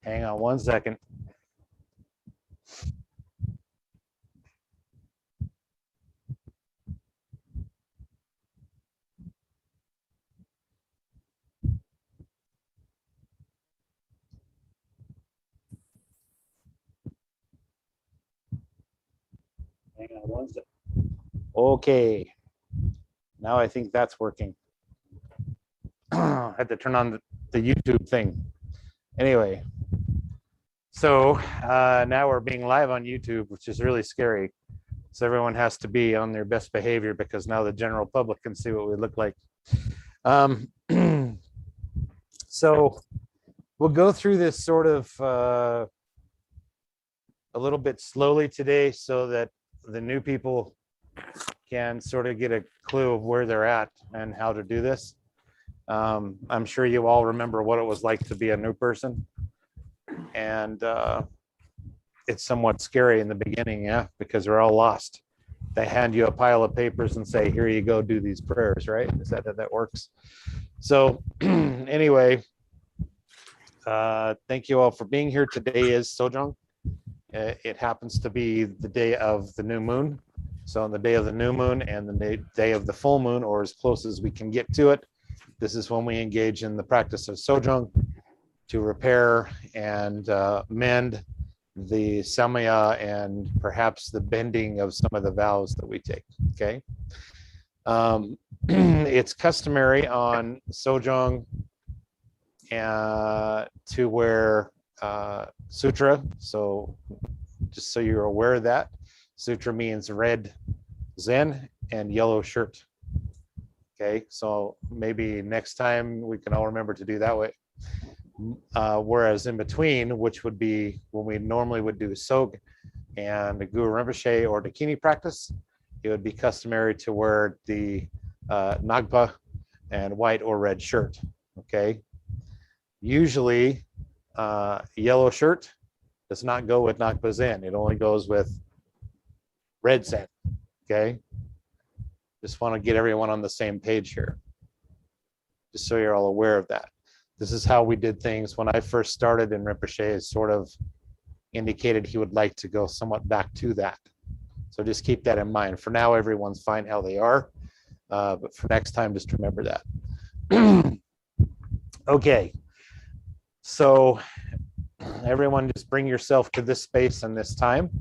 Hang on one second. Hang on one second. Okay. Now I think that's working. I had to turn on the YouTube thing. Anyway, so now we're being live on YouTube, which is really scary. So everyone has to be on their best behavior because now the general public can see what we look like. So we'll go through this sort of a little bit slowly today so that the new people can sort of get a clue of where they're at and how to do this. I'm sure you all remember what it was like to be a new person. And it's somewhat scary in the beginning, yeah, because they're all lost. They hand you a pile of papers and say, here you go, do these prayers, right? Is that how that works? So anyway, thank you all for being here. Today is Sojong. It happens to be the day of the new moon. So on the day of the new moon and the day of the full moon, or as close as we can get to it, this is when we engage in the practice of Sojong to repair and mend the samaya and perhaps the bending of some of the vows that we take, okay? It's customary on Sojong to wear sutra. So just so you're aware of that, sutra means red zen and yellow shirt. Okay, so maybe next time we can all remember to do that way. Whereas in between, which would be when we normally would do Sog and the Guru Rinpoche or Dakini practice, it would be customary to wear the Nagpa and white or red shirt. Okay, usually yellow shirt does not go with Nagpa Zen. It only goes with red Zen. Okay, just want to get everyone on the same page here, just so you're all aware of that. This is how we did things when I first started in Rinpoche. Sort of indicated he would like to go somewhat back to that. So just keep that in mind. For now, everyone's fine how they are. But for next time, just remember that. Okay. So everyone just bring yourself to this space and this time.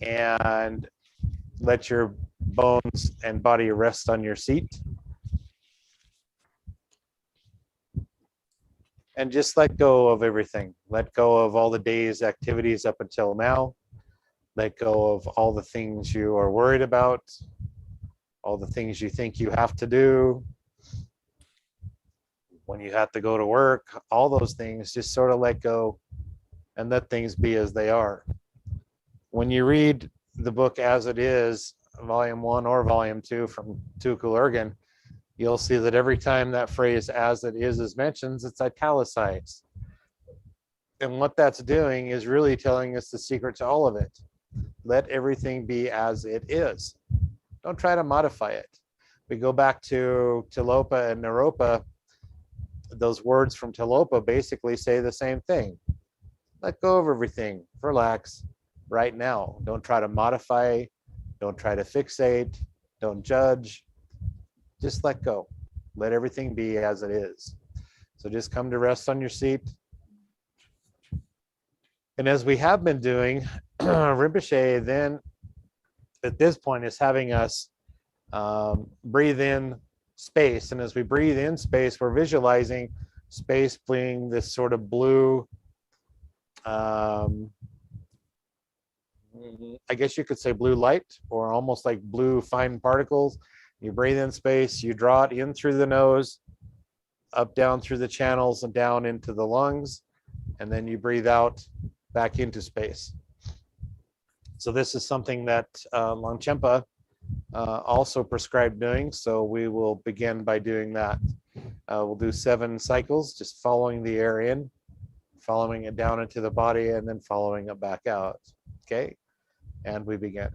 And let your bones and body rest on your seat. And just let go of everything. Let go of all the day's activities up until now. Let go of all the things you are worried about, all the things you think you have to do, when you have to go to work, all those things, just sort of let go and let things be as they are. When you read the book As It Is, Volume 1 or Volume 2 from Tukul Ergen, you'll see that every time that phrase as it is mentioned, it's italicized. And what that's doing is really telling us the secret to all of it. Let everything be as it is. Don't try to modify it. We go back to Tilopa and Naropa. Those words from Tilopa basically say the same thing. Let go of everything. Relax right now. Don't try to modify. Don't try to fixate. Don't judge. Just let go. Let everything be as it is. So just come to rest on your seat. And as we have been doing, Rinpoche then at this point is having us breathe in space. And as we breathe in space, we're visualizing space being this sort of blue, I guess you could say blue light, or almost like blue fine particles. You breathe in space, you draw it in through the nose, up, down through the channels and down into the lungs, and then you breathe out back into space. So this is something that Longchenpa also prescribed doing. So we will begin by doing that. We'll do 7 cycles, just following the air in, following it down into the body, and then following it back out. Okay, and we begin.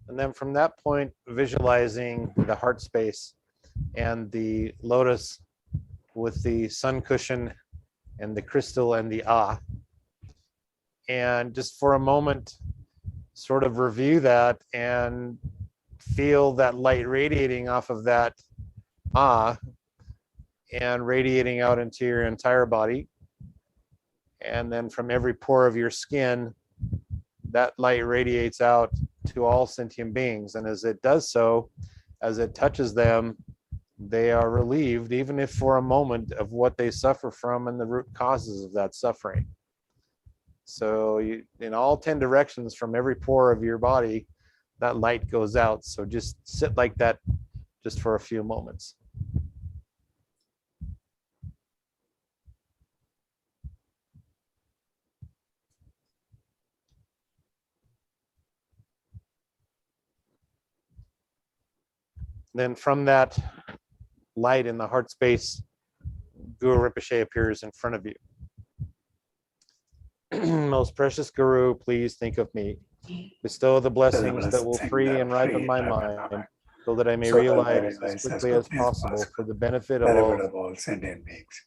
And then from that point, visualizing the heart space and the lotus with the sun cushion and the crystal and the and just for a moment, sort of review that and feel that light radiating off of that and radiating out into your entire body. And then from every pore of your skin, that light radiates out to all sentient beings. And as it does so, as it touches them, they are relieved, even if for a moment, of what they suffer from and the root causes of that suffering. So you, in all 10 directions from every pore of your body, that light goes out. So just sit like that just for a few moments. Then from that light in the heart space, Guru Rinpoche appears in front of you. Most precious Guru, please think of me. Bestow the blessings that will free and ripen my mind, so that I may realize as quickly as possible for the benefit of all sentient beings.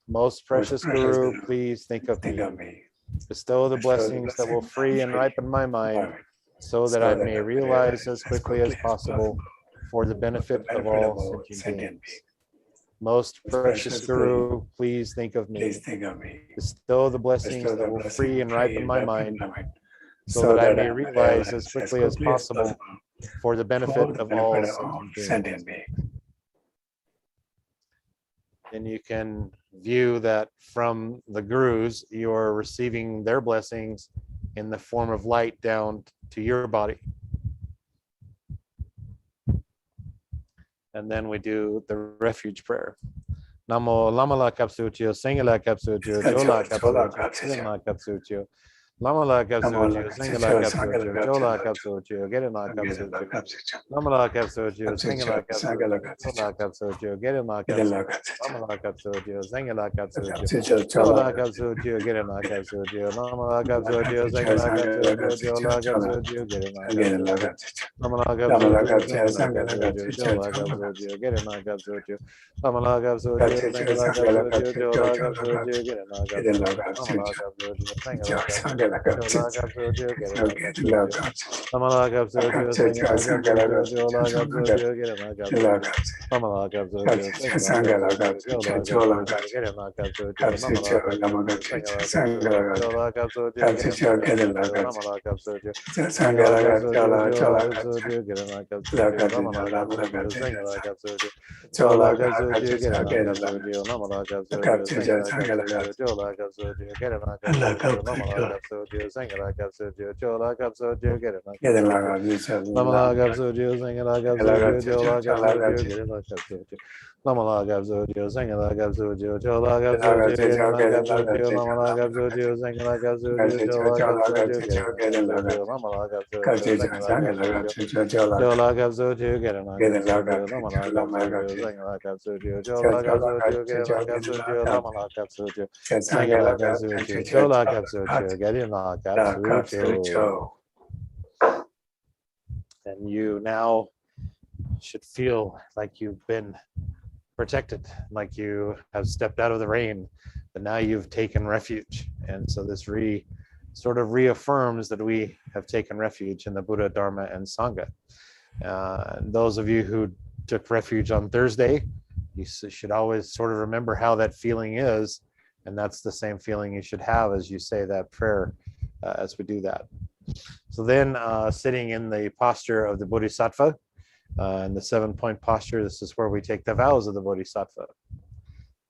Most precious Guru, please think of me. Bestow the blessings that will free and ripen my mind, so that I may realize as quickly as possible for the benefit of all sentient beings. Most precious Guru, please think of me. Bestow the blessings that will free and ripen my mind, so that I may realize as quickly as possible for the benefit of all sentient beings. And you can view that from the Gurus, you're receiving their blessings in the form of light down to your body. And then we do the refuge prayer. Namo Lamala Kapsutyo, Singala Kapsutyo, Jola Kapsutyo, Sima Kapsutyo, Lamala Kapsutyo, Singala Kapsutyo, Jola Kapsutyo, Gerina Kapsutyo, Lamala Kapsutyo, Singala Kapsutyo, Jola Kapsutyo, Gerina Kapsutyo, Lamala Kapsutyo, Singala Kapsutyo, Jola Kapsutyo, Gerina Kapsutyo, Lamala Kapsutyo, Singala Kapsutyo, Jola Kapsutyo, Gerina Kapsutyo, Lamala Kapsutyo, Singala Kapsutyo, Jola Kapsutyo, Gerina Kapsutyo, Lamala Kapsutyo, Singala Kapsutyo, Jola Kapsutyo, Gerina Kapsutyo, Lamala Kapsutyo, Singala Kapsutyo, Jola Kapsutyo, Gerina Kapsutyo, Lamala Kapsutyo, Singala Kapsutyo, Jola Kapsutyo, Gerina Kapsutyo, Lamala Kapsutyo, Singala Kapsutyo, Jola Kapsutyo, Gerina Kapsutyo, Lamala Kapsutyo, Singala Kapsutyo, Jola Kapsutyo, Gerina Kapsutyo, Lamala Kapsutyo, Singala Kapsutyo, Jola Kapsutyo, Gerina Kapsutyo, Lamala Kapsutyo, Singala Kapsutyo, Jola Kapsutyo, Gerina Kapsutyo, Lamala Kapsutyo, Singala Kapsutyo, Jola Kapsutyo, Gerina Kapsutyo. And you now should feel like you've been protected, like you have stepped out of the rain, but now you've taken refuge. And so this sort of reaffirms that we have taken refuge in the Buddha, Dharma, and Sangha. Those of you who took refuge on Thursday, you should always sort of remember how that feeling is. And that's the same feeling you should have as you say that prayer as we do that. So then sitting in the posture of the Bodhisattva, in the 7-point posture, this is where we take the vows of the Bodhisattva.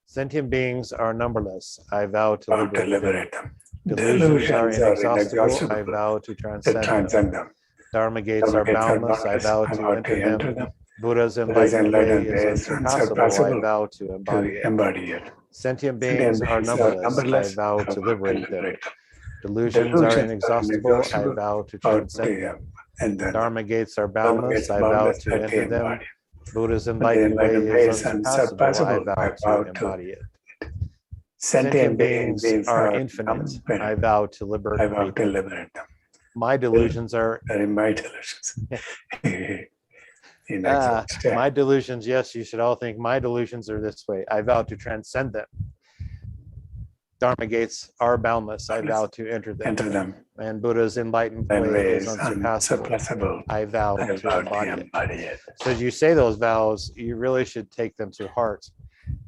Sentient beings are numberless. I vow to liberate them. Delusions are inexhaustible. I vow to transcend them. Dharma gates are boundless. I vow to enter them. Buddha's enlightened way is unsurpassable. I vow to embody it. Sentient beings are numberless. I vow to liberate them. Delusions are inexhaustible. I vow to transcend them. Dharma gates are boundless. I vow to enter them. Buddha's enlightened way is unsurpassable. I vow to embody it. Sentient beings are infinite. I vow to liberate them. My delusions are my delusions. In exhaustion. my delusions. Yes, you should all think my delusions are this way. I vow to transcend them. Dharma gates are boundless. I vow to enter them. Enter them. And Buddha's enlightened way is unsurpassable. I vow to embody it. So as you say those vows, you really should take them to heart.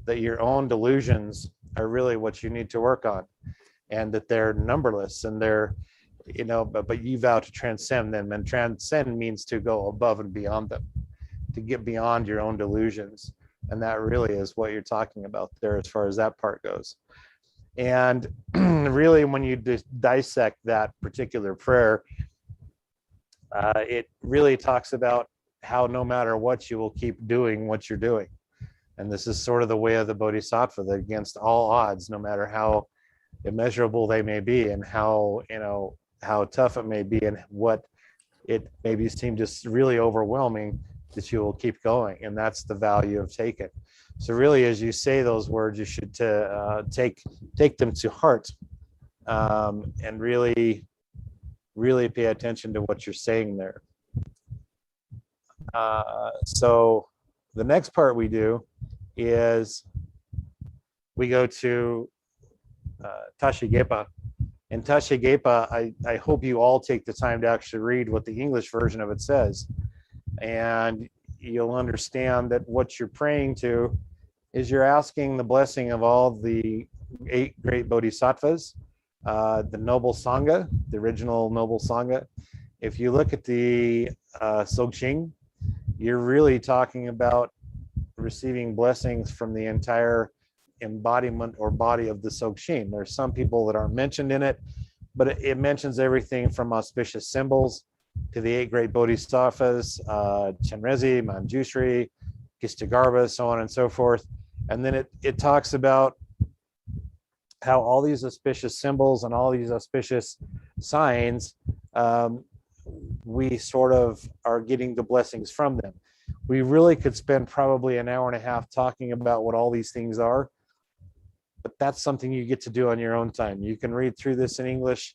That your own delusions are really what you need to work on, and that they're numberless, and they're, but you vow to transcend them, and transcend means to go above and beyond them, to get beyond your own delusions. And that really is what you're talking about there as far as that part goes. And really, when you dissect that particular prayer, it really talks about how no matter what, you will keep doing what you're doing. And this is sort of the way of the Bodhisattva, that against all odds, no matter how immeasurable they may be, and how tough it may be, and what it maybe seem just really overwhelming, that you will keep going. And that's the value of taking. So really, as you say those words, you should take them to heart, and really pay attention to what you're saying there. So the next part we do is we go to Tashigepa. And Tashigepa, I hope you all take the time to actually read what the English version of it says. And you'll understand that what you're praying to is you're asking the blessing of all the 8 great bodhisattvas, the noble sangha, the original noble sangha. If you look at the Dzogchen, you're really talking about receiving blessings from the entire embodiment or body of the Dzogchen. There's some people that aren't mentioned in it, but it mentions everything from auspicious symbols to the 8 great bodhisattvas, Chenrezig, Manjushri, Kistagarbha, so on and so forth. And then it talks about how all these auspicious symbols and all these auspicious signs, we sort of are getting the blessings from them. We really could spend probably an hour and a half talking about what all these things are, but that's something you get to do on your own time. You can read through this in English,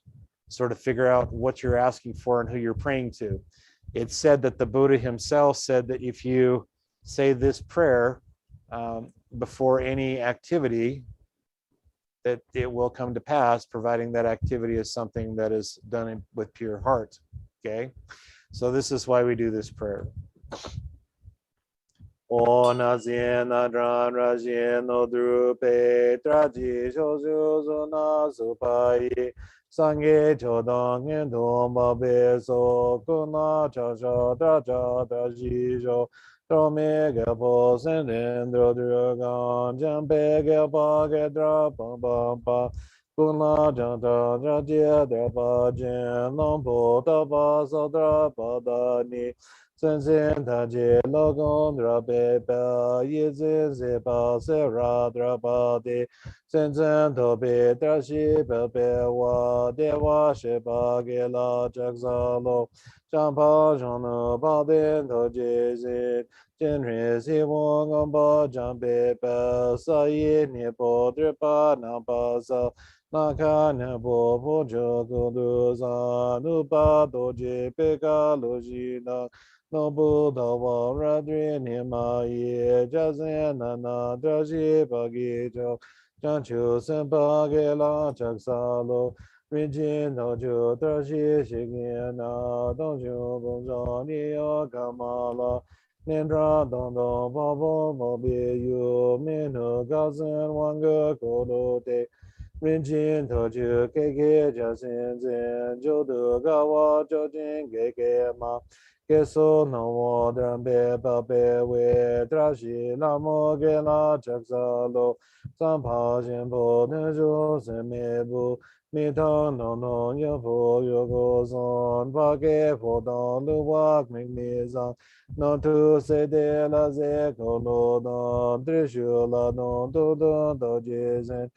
sort of figure out what you're asking for and who you're praying to. It's said that the Buddha himself said that if you say this prayer before any activity, that it will come to pass, providing that activity is something that is done with pure heart. Okay, so this is why we do this prayer. O na zien na dran ra zien no drupe traji sho shu na su pai sangye chodong en do ma be so ku na cha cha da ji jo do me ge po sen den dro dro gan jam pe ge pa ge dra pa pa pa ku na ja da jie da pa jen long po da pa so dra pa da ni sen sen da je lo gong dra pe pa ye ze ze pa se ra dra pa de sen sen do pe dra shi pa pe wa de wa she pa ge la chak sa lo chang pa zhong no pa de do je ze jen re si wong gong pa jang pe pa sa ye ni po dra pa na pa sa na ka na po po jo go du sa nu pa do je pe ka lo ji na no bu da wa ra dre ni ma ye ja zen na na da ji pa gi jo chan chu sen pa ge la chak sa lo rin jin no ju da ji shi ge na dong ju gong zhang ni ya ka ma la nian zha dong dong pa po mo bi yu min nu ga zen wang ge ko lo de rin jin to ju ge ge ja sen zen ju du ga wa zhou jin ge ge ma ge so no wo dran be ba be we dra shi la mo ge la chak sa lo san pa jin po ne ju sen me bu mi tang no no yo po yo go son pa ge po dong lu wa mi mi zang no tu se de la ze ko lo no dre shu la no do do do je zen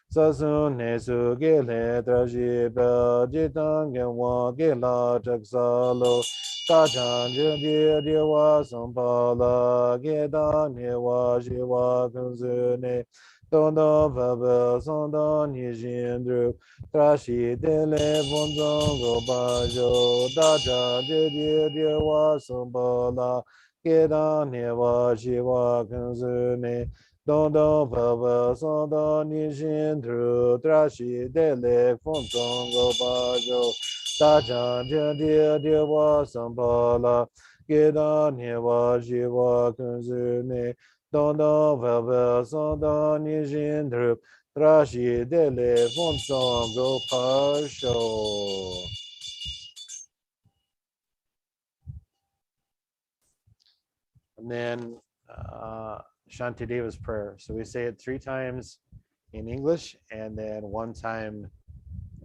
sa su ne su ge le tra ji ba ji tang ge wa ge la chak sa lo ta chan ju di wa song pa la ge da ne wa shi wa kun su ne Don don fa ba son don ni jin dru tra shi de le bon zong go ba jo da ja de de wa son ba la ge da ne wa shi wa kan zu ne don don fa ba son don ni jin dru tra shi de le bon zong go ba jo da ja de wa son ba la ge da ne wa shi wa kan zu ne东东佛佛松东尼心土，拉西德勒风中go partial. And then Shantideva's prayer. So we say it 3 times in English and then 1 time,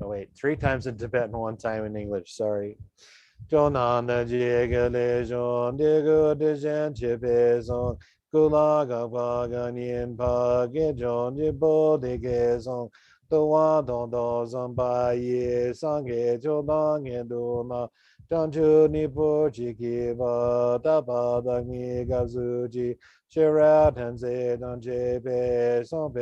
oh wait, 3 times in Tibetan, 1 time in English, sorry. 就南的这个雷兄，这个的先去北宋，古拉个巴个年帕给中的波的给宋，都往东东上八夜上给就当年度嘛，张秋你不去给吧，大把的你个自己。Sheraton se don che pe son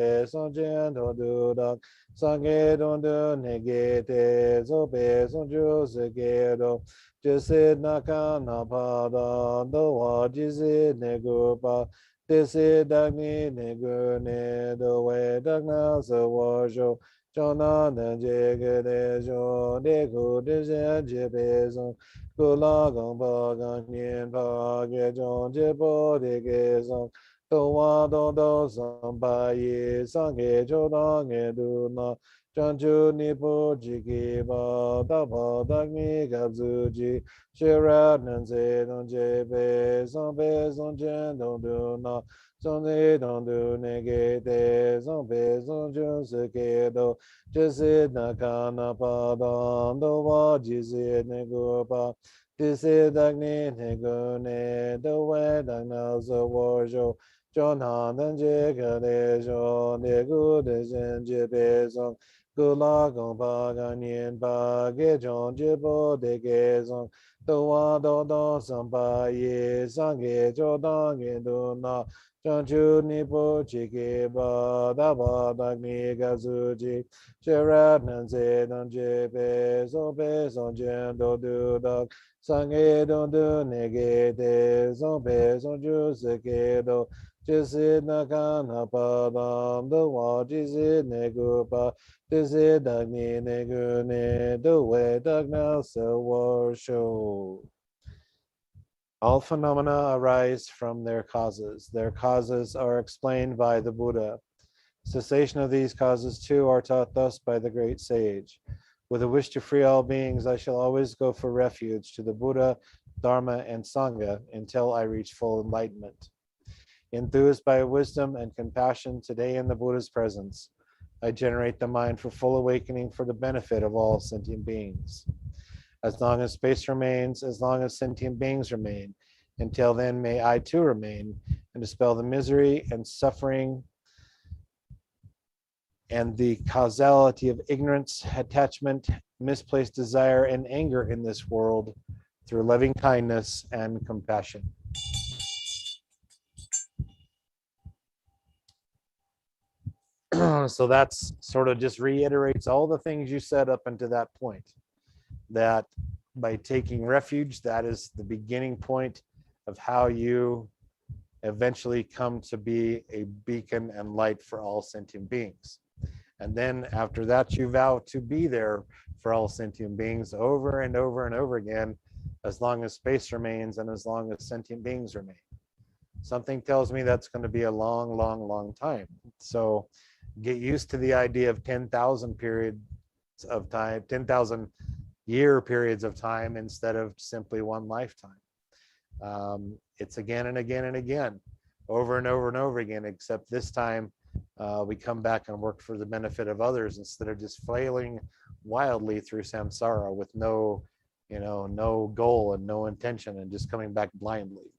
chen do do da sang ge don do ne ge te so pe son ju se ge do Jesse Nakana Pada, the Wajisi Negupa, Desi Dagni Negune, the way Dagna Sawasho, Jona Najegalejo, Deku Desen Jepeson, Kula Gamba Ganyen Page, Jon Jepo de Geson, Towa Dodo Sambaye, Sange Jodan Eduna, Chanchu Nipo Jiki Ba Dapa Dagni Gabzuji Shira Nanze Don Jepe Sampe Sonchen Don Do Na Sonze Don Do Negete Sampe Sonchun Sekedo Jesse Nakana Padan Do Wa Jisi Negupa Disi Dagni Negune Do We Dagna Zawajo John Han Nanje Kade Jo Negu Dezen Jepe Song 古拉贡巴干年巴给中吉波的给松，都瓦都东上巴耶上给就当给都那，张秋尼波吉给巴达巴达尼个苏吉，雪热南西东吉北松见都都达，上给东都那给的松北松就是给都。就是那个那巴当的话，就是那个巴。This is the Nigune, the way the Nasa show. All phenomena arise from their causes. Their causes are explained by the Buddha. Cessation of these causes too are taught thus by the great sage. With a wish to free all beings, I shall always go for refuge to the Buddha, Dharma, and Sangha until I reach full enlightenment. Enthused by wisdom and compassion today in the Buddha's presence, I generate the mind for full awakening for the benefit of all sentient beings. As long as space remains, as long as sentient beings remain, until then may I too remain and dispel the misery and suffering and the causality of ignorance, attachment, misplaced desire, and anger in this world through loving kindness and compassion. So that's sort of just reiterates all the things you said up until that point, that by taking refuge, that is the beginning point of how you eventually come to be a beacon and light for all sentient beings. And then after that, you vow to be there for all sentient beings over and over and over again, as long as space remains and as long as sentient beings remain. Something tells me that's going to be a long, long, long time. So get used to the idea of 10,000 periods of time, 10,000 year periods of time instead of simply one lifetime. It's again and again and again, over and over and over again, except this time we come back and work for the benefit of others instead of just flailing wildly through samsara with no goal and no intention and just coming back blindly.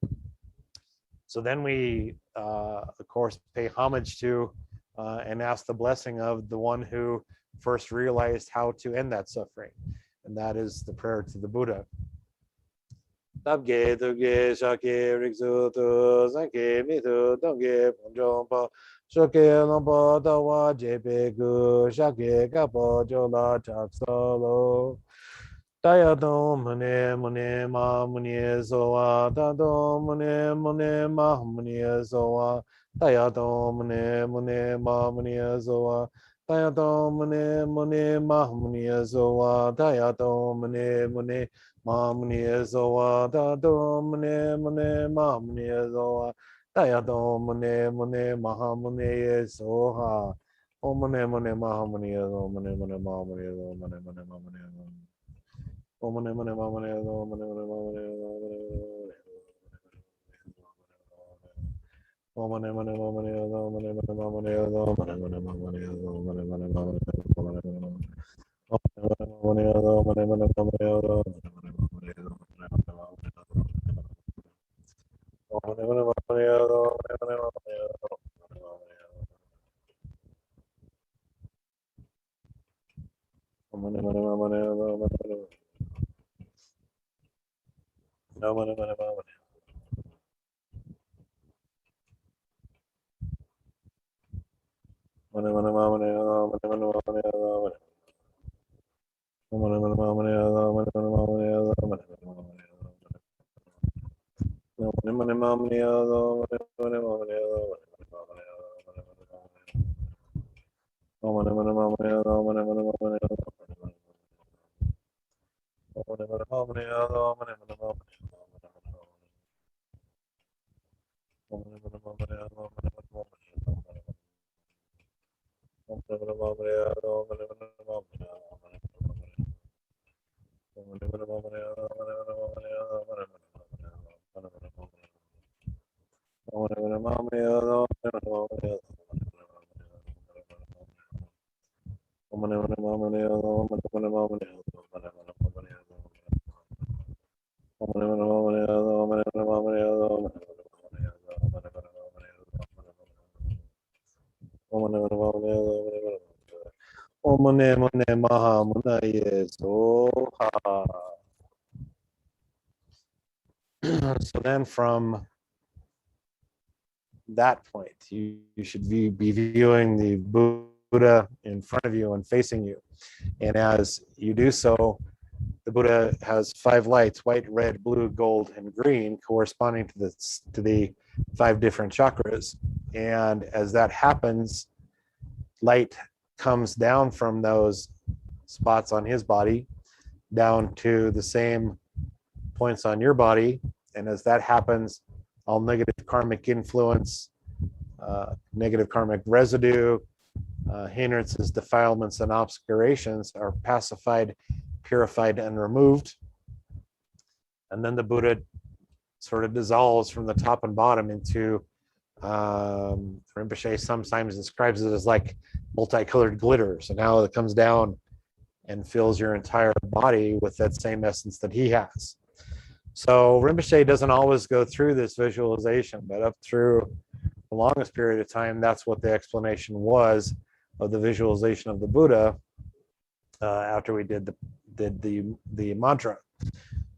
So then we, of course, pay homage to and ask the blessing of the one who first realized how to end that suffering. And that is the prayer to the Buddha. Tabge tuge shake riksu tu sanke mitu tongge ponjong pa Shake Lampa Tawa Jepeku, Shake Kapo Jola Chak Solo. Tayadom Mune Mune Ma Mune Soa, Tadom Mune Mune Ma Mune Soa, Tayadom Mune Mune Ma Mune Soa, Tayadom Mune Mune Ma Mune Soa, Tayadom Mune Mune Ma Mune Soa, Tadom Mune Mune Ma Mune Soa, Tayadom Mune Mune Ma Mune Soha. Om Mune Mune Ma Mune Soa, Mune Mune Ma Mune Soa, Mune Mune Ma Mune Soa. Omane mane maha munaye soha. So then from that point, you should be viewing the Buddha in front of you and facing you. And as you do so, the Buddha has 5 lights: white, red, blue, gold, and green, corresponding to the 5 different chakras. And as that happens, light comes down from those spots on his body down to the same points on your body. And as that happens, all negative karmic influence, negative karmic residue, hindrances, defilements, and obscurations are pacified, purified, and removed. And then the Buddha sort of dissolves from the top and bottom into, Rinpoche sometimes describes it as like multicolored glitter. So now it comes down and fills your entire body with that same essence that he has. So Rinpoche doesn't always go through this visualization, but up through the longest period of time, that's what the explanation was of the visualization of the Buddha after we did the mantra.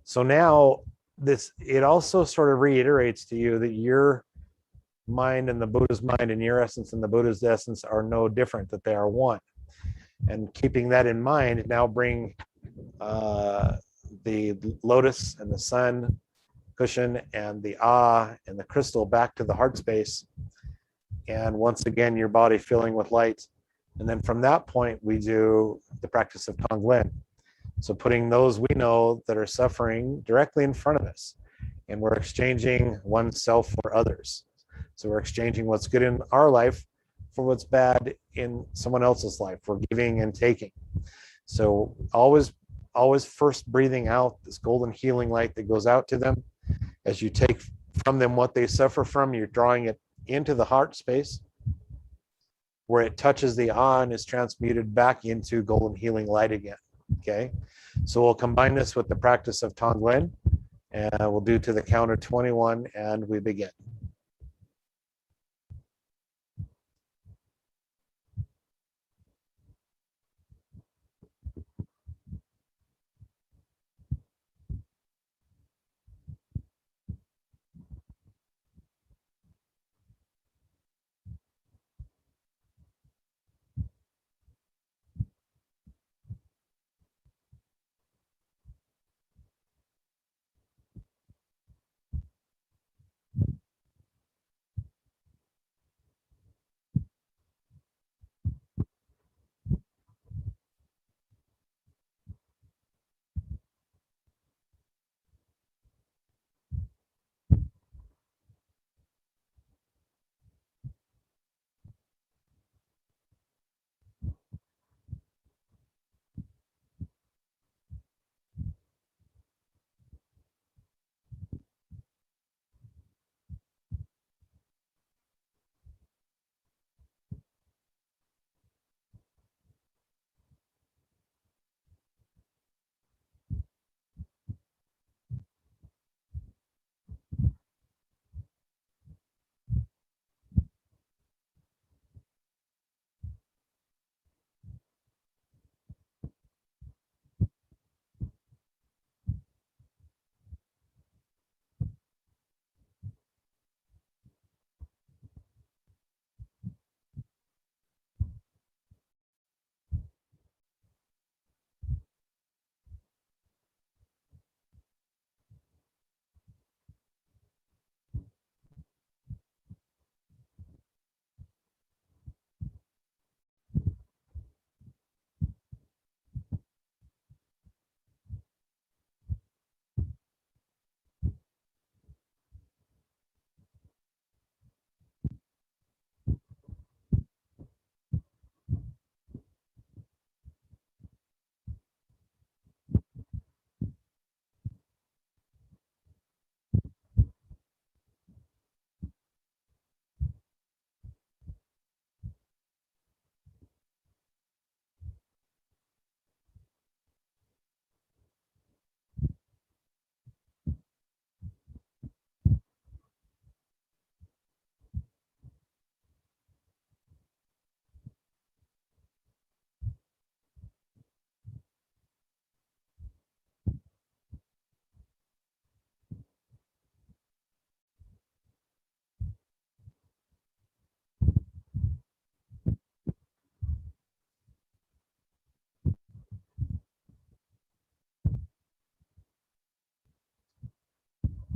So now it also sort of reiterates to you that your mind and the Buddha's mind and your essence and the Buddha's essence are no different, that they are one. And keeping that in mind, now bring the lotus and the sun cushion and the and the crystal back to the heart space. And once again, your body filling with light. And then from that point, we do the practice of Tonglen. So putting those we know that are suffering directly in front of us. And we're exchanging oneself for others. So we're exchanging what's good in our life for what's bad in someone else's life. We're giving and taking. So always first breathing out this golden healing light that goes out to them. As you take from them what they suffer from, you're drawing it into the heart space where it touches the and is transmuted back into golden healing light again. Okay, so we'll combine this with the practice of Tonglen, and we'll do to the count of 21, and we begin.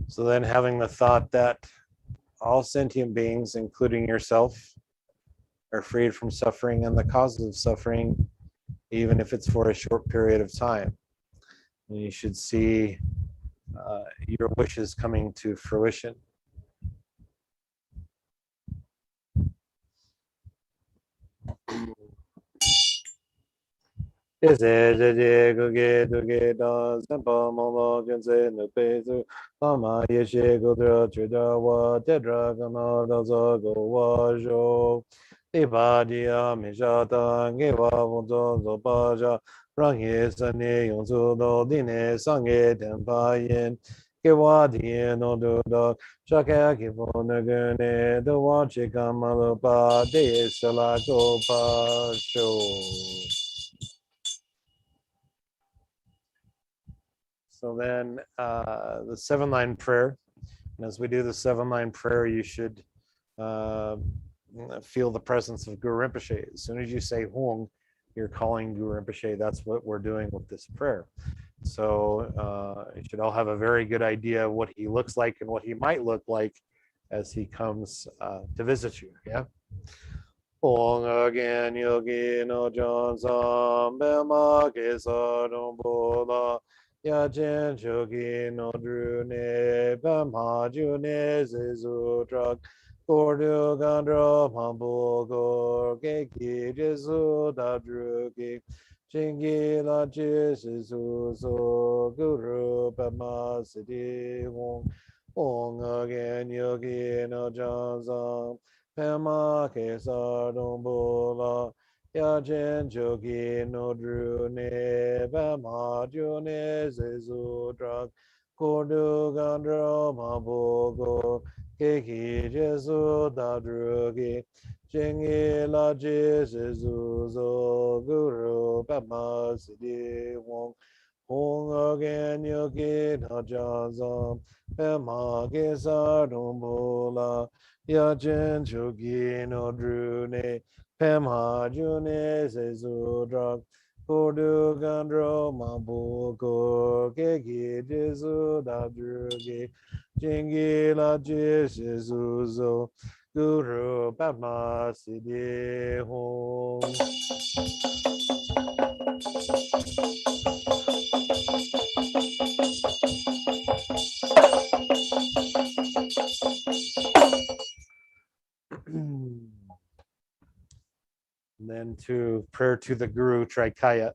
So then having the thought that all sentient beings, including yourself, are freed from suffering and the causes of suffering, even if it's for a short period of time. And you should see your wishes coming to fruition. So then the 7-line prayer, and as we do the 7-line prayer, you should feel the presence of Guru Rinpoche. As soon as you say Hung, you're calling Guru Rinpoche. That's what we're doing with this prayer. So you should all have a very good idea of what he looks like and what he might look like as he comes to visit you. Yeah. Ong again yogi no Johnson Bema Kesa Bola Yachen Shogi no Drune Bema June Zizu Drug Gordu Gandro Pambu Gor Keki Jesu Dadruki Chingi La Jesu So Guru Bema Siddhi Ong again yogi no Johnson Pema Kesa Dombola Yachen Jogi no Drune Bema June Zezu Drag Kordu Gandro Mabogo Keki Jesu Dadrugi Chingi La Jesu Zo Guru Bema Siddhi Hong again yogi na jazam Pema Kesa Dombola Yachen Chogi no Drune Pema June Sezu Drag Kordu Gandro Mabuko Keki Jesu Dadrugi Jingi La Jesu Zo Guru Padma Siddhi Hong. And then to prayer to the Guru Trikaya.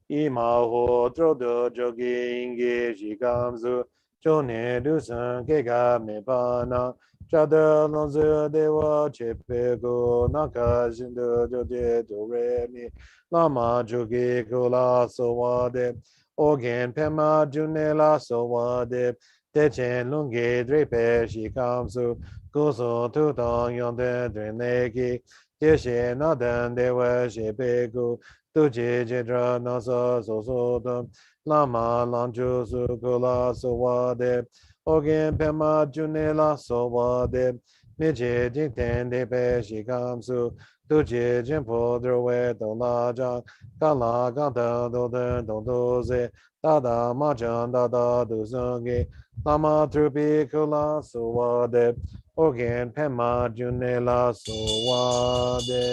Ima ho trodo jogi inge jigamzu jone dusan kega mebana chada lonzu dewa chepego naka jindu jode do re mi lama jogi kola sowade ogen pema june la sowade techen lunge drepe shikamsu kuso tutang yonde dreneki Yeshe nadan dewa shepego Tuji Jidra Nasa Sosodam Lama Lanju Sukula Sawade Ogen Pema Junela Sawade Mije Jingten De Pe Shikamsu Tuji Jimpo Drowe Dola Jang Kala Ganta Doden Dondoze Dada Majan Dada Duzangi Lama Trupi Kula Sawade Ogen Pema Junela Sawade.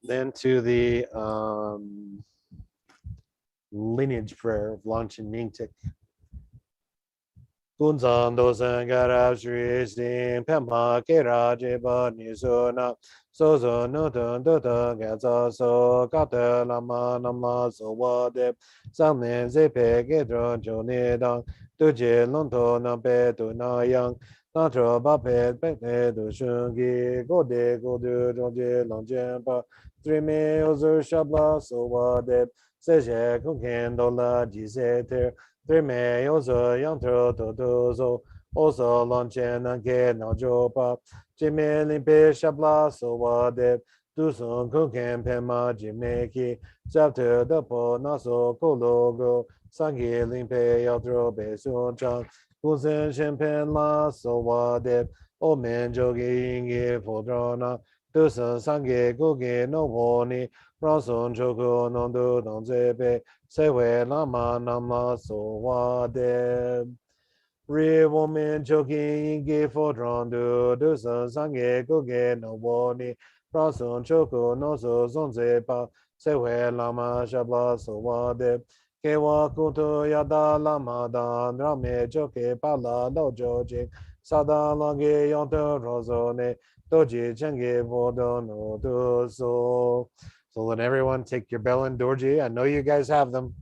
Then to the lineage prayer of Longchen Ningtik. Kunzan dosan gara shri stin pema kera jeba nisona sozo nutan dutan gaza so kata lama nama so wade samen zepe gedron joni dang tuje lonto na pe tu na yang Tantro bape pekne du shungi gode gode jonje longjen pa trime ozer shabla so wade seje kuken dola jise Trime yozo yantro todozo oso lonchen anke no jopa jime limpe shabla so wade dusun kuken pema jimeki chapter dapo naso kologo sangi limpe yatro besun chang kusen shenpen la so wade omen jogi inge podrona dusun sangi kuge no woni Rason Joko Nondo Donzebe, Sewe Lama Nama Sowade. Re woman joking, give for drondu, do sange goge no woni, Rason Joko no so zonzeba, Sewe Lama Shabla Sowade. Kewa Kuto Yada Lama Dan, Rame Joke Pala no Jojing, Sada Lange Yonto Rosone, Doji Chenge Vodo no do so. So let everyone take your bell and dorji. I know you guys have them.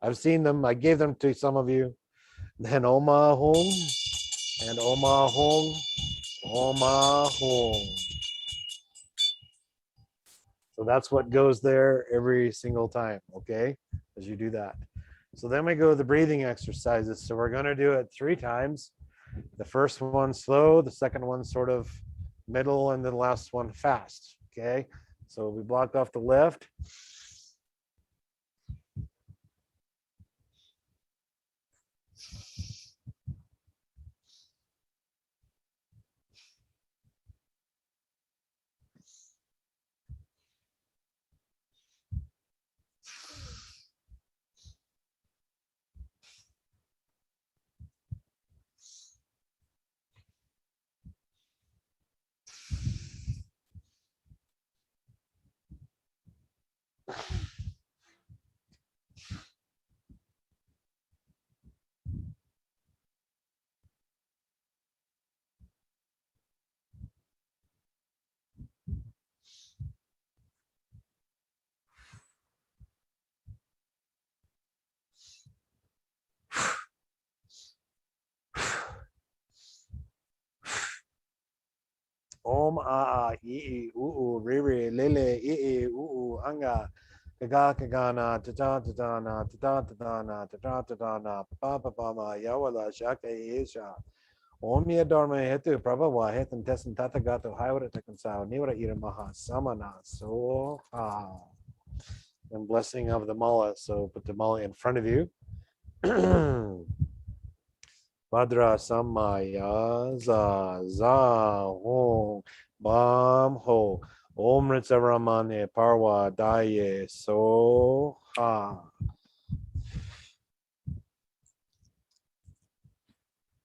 I've seen them. I gave them to some of you. Then Oma Hong and Oma Hong, Oma Hong. So that's what goes there every single time, okay? As you do that. So then we go to the breathing exercises. So we're going to do it 3 times. The first one slow, the second one sort of middle, and the last one fast, okay? So we block off the left. Om a e u re re lele e u anga kaga kagana tata tatana tata tatana tata tatana papa pama yawala shaka yesha Om ya dharma hetu prabhava hetan tesan tatagato hiwara takansao niwara ira maha samana so and blessing of the mala. So put the mala in front of you. Badra samaya za hong bam ho om ritsa ramane parwa daye so ha.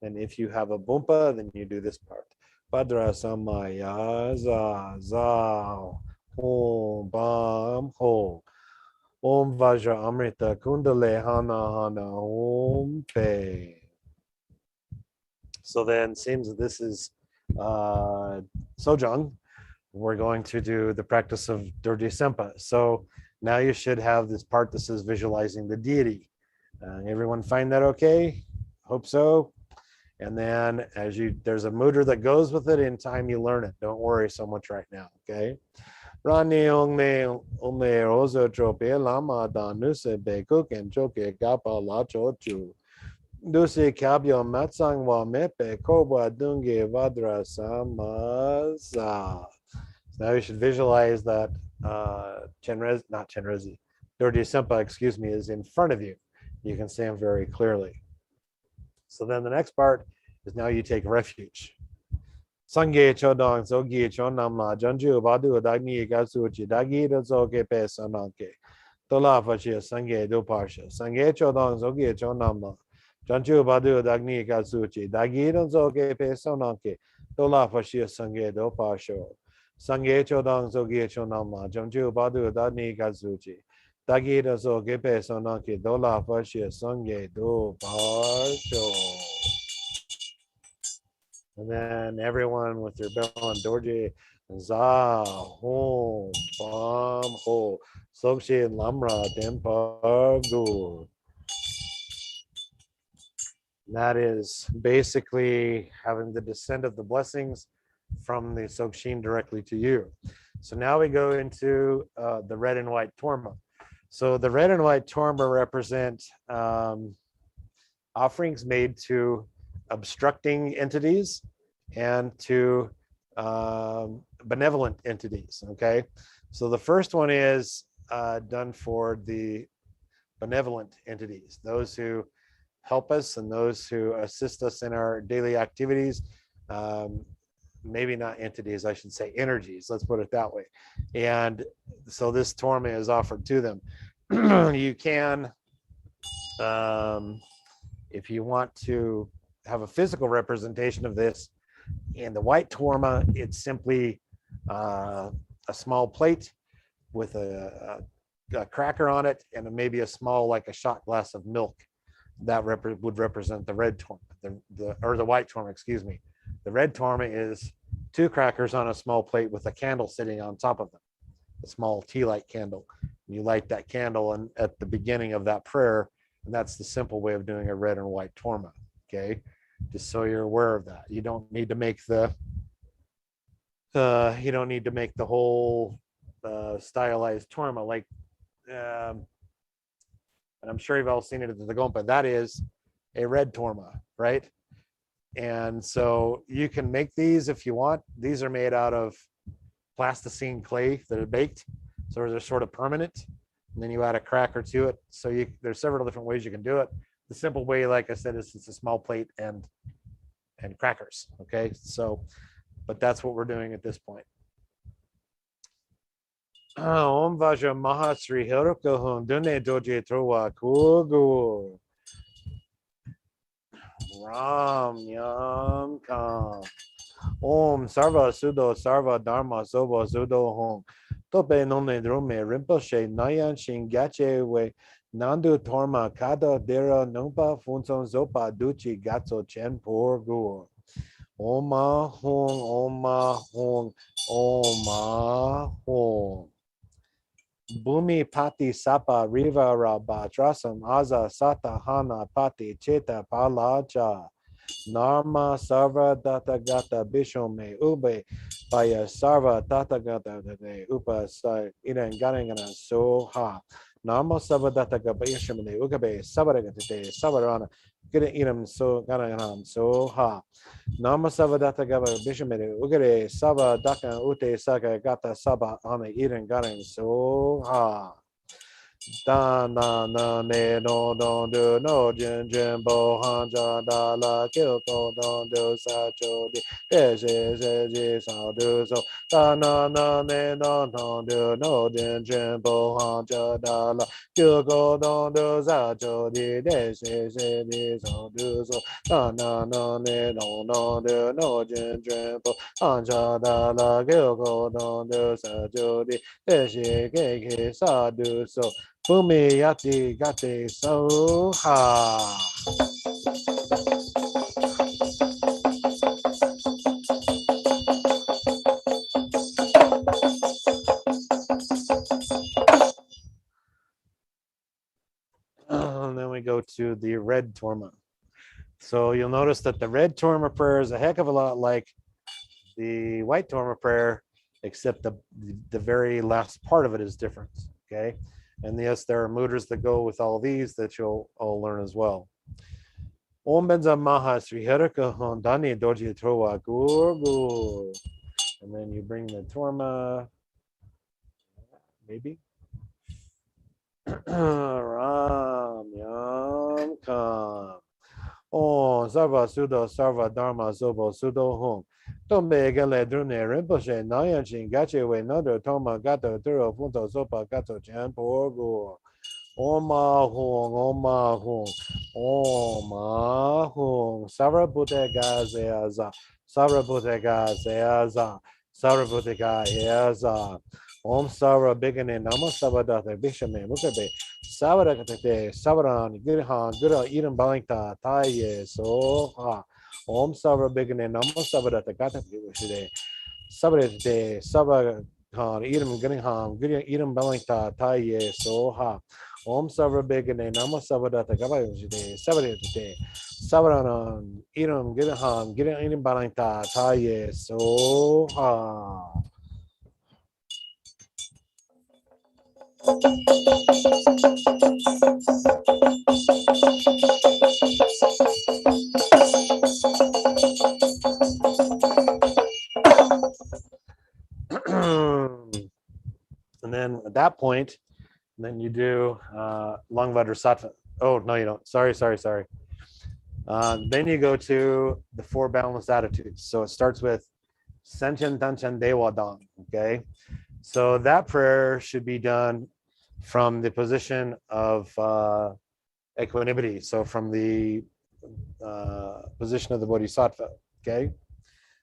And if you have a bumpa, then you do this part. Badra samaya za hong bam ho om vajra amrita kundale hana hana om pe. So then, seems that this is Sojang. We're going to do the practice of Durja Sempa. So now you should have this part that says visualizing the deity. Everyone find that okay? Hope so. And then there's a mudra that goes with it in time you learn it. Don't worry so much right now, okay? Rani ongle rozo trope lama da nuse bekuk and joke gapa la chochu. Dusi kabyo matsang wa mepe koba dunge vadra samaza. So now you should visualize that not Chenrezi, Dorji Sempa, excuse me, is in front of you. You can see him very clearly. So then the next part is now you take refuge. Sangye chodong zogi chonamla janju badu dagni gasuchi dagi zoge pe sananke. Tola fashia sangye do parsha. Sangye chodong zogi chonamla. Janju badu dagni gasuchi dagi zoge pe sananke. Tola fashia sangye do parsha. Sangye chodong zogi chonamla. Janju badu dagni gasuchi. Dagi zoge pe sananke. Tola fashia sangye do parsha. And then everyone with their bell and dorje, za, hom, bam, ho, sokshe, lamra, dempargur. That is basically having the descent of the blessings from the Sokshin directly to you. So now we go into the red and white torma. So the red and white torma represent offerings made to obstructing entities and to benevolent entities, okay? So the first one is done for the benevolent entities, those who help us and those who assist us in our daily activities. maybe not entities, I should say energies, let's put it that way. And so this torma is offered to them. You can, if you want to have a physical representation of this, in the white torma, it's simply a small plate with a cracker on it and maybe a small, like a shot glass of milk. That would represent the red torma, or the white torma, excuse me. The red torma is 2 crackers on a small plate with a candle sitting on top of them, a small tea light candle. You light that candle and at the beginning of that prayer, and that's the simple way of doing a red and white torma. Okay, just so you're aware of that. You don't need to make the whole stylized torma like. And I'm sure you've all seen it at the Gompa. That is a red torma, right? And so you can make these if you want. These are made out of plasticine clay that are baked, so they're sort of permanent. And then you add a cracker to it. So there's several different ways you can do it. The simple way, like I said, is it's a small plate and crackers. Okay, so, but that's what we're doing at this point. Om Vaja Mahasri Hirokohun Dune Doje Trowa Kugu Ram Yam Kam Om Sarva Sudo Sarva Dharma Sobo Sudo Hong Tope Nome Drume Rinpoche Nayan Shingache We Nandu Torma Kada Dera Numpa Funson Zopa Duchi Gatso Chen Por Gur Oma Hong Oma Hong Oma Hong Bhumi Pati Sapa Riva Rabba Trasam Aza Sata Hana Pati Cheta Palacha Narma Sarva Data Gata Bishome Ube Baya Sarva Data Gata Upa Sai Iran Garangana Soha Narma Sarva Data Gaba Ishamane Ugabe Sabaragate Sabarana Get Iram So Garanam Soha Nama Savadata Gaba Bishamere Ugare Saba Daka Ute Saga Gata Saba Ana Iran Garan So Ha Da na na ne no don do no jin jin bo han ja da la kyo ko don do sa cho di de se ji sa do so da na na ne no don do no jin jin bo han ja da la kyo ko don do sa cho di de se ji sa do so da na na ne no don do no jin jin bo han ja da la kyo ko don do sa cho di de se ke sa do so Bumi Yati Gate Soha. And then we go to the red torma. So you'll notice that the red torma prayer is a heck of a lot like the white torma prayer, except the very last part of it is different. Okay. And yes, there are mudras that go with all these that you'll all learn as well. Om Benza Maha Sri Heraka Hondani Doji Trowa Gurgu. And then you bring the torma, maybe. Ram Yam Kam. Oh, Sarva Sudo Sarva Dharma Zobo Sudo Hong. Tombe Gale Drune Rinpoche Nayanchin Gache We Nodo Toma Gato Duro Funto Sopa Gato Chan Porgo. Oma Hong, Oma Hong, Oma Hong. Sarva Butega Zeaza, Sarva Butega Zeaza, Sarva Butega Eaza. Om Sarva Bigane Nama Sabadata Bishame Mukabe. Savadakate, Savaran, Gurhan, Gura, Eden Balingta, Taye, so ha. Om Sava Bigane, Nama Savadata Gata Shide. Sabadate, Savahan, Eden Gurhan, Gura, Eden Balingta, Taye, so ha. Om Sava Bigane, Nama Savadata Gaba Shide, Savadate, Savaran, Eden Gurhan, Gura, Eden Balingta, Taye, so ha. And then at that point, then you do Langvadra Sattva. Oh, no, you don't. Sorry. Then you go to the 4 boundless attitudes. So it starts with Senchen Tanchen Dewa Dan. Okay. So that prayer should be done from the position of equanimity. So from the position of the Bodhisattva. Okay.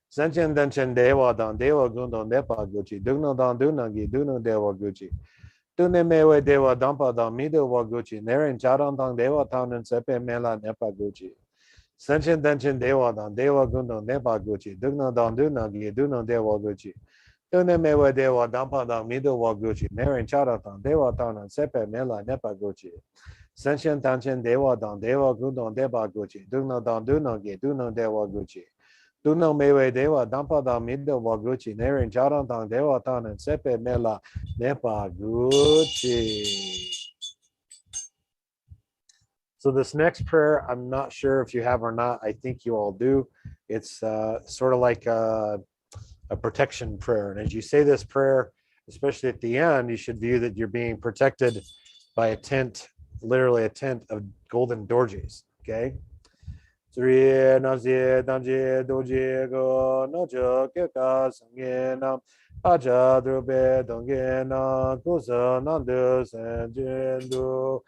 Senchen Tanchen Dewa Dan Dewa Gundon Nepa Gucci. Dugno Dan Dunagi Duno Dewa Gucci. Dune Mewe Dewa Dampa Dan Mido Wa Gucci. Nerin Charan Tang Dewa Taunan Sepe Mela Nepa Gucci. Senchen Tanchen Dewa Dan Dewa Gundon Nepa Gucci. Dugno Dan Dunagi Duno Dewa Gucci. Dune Mewe Dewa Dampa Dan Mido Wa Gucci. Nerin Charan Tang Dewa Taunan Sepe Mela Nepa Gucci. Senchen Tanchen Dewa Dan Dewa Gundon Deba Gucci. Dugno Dan Dunagi Duno Dewa Gucci. Duno Mewe Dewa Dampa Dan Mido Wa Gucci. Nerin Charan Tang Dewa Taunan Sepe Mela Nepa Gucci. So this next prayer, I'm not sure if you have or not. I think you all do. It's sort of like a protection prayer. And as you say this prayer, especially at the end, you should view that you're being protected by a tent, literally a tent of golden dorjes. Okay. Aja drube dongena kusa nandu senjindu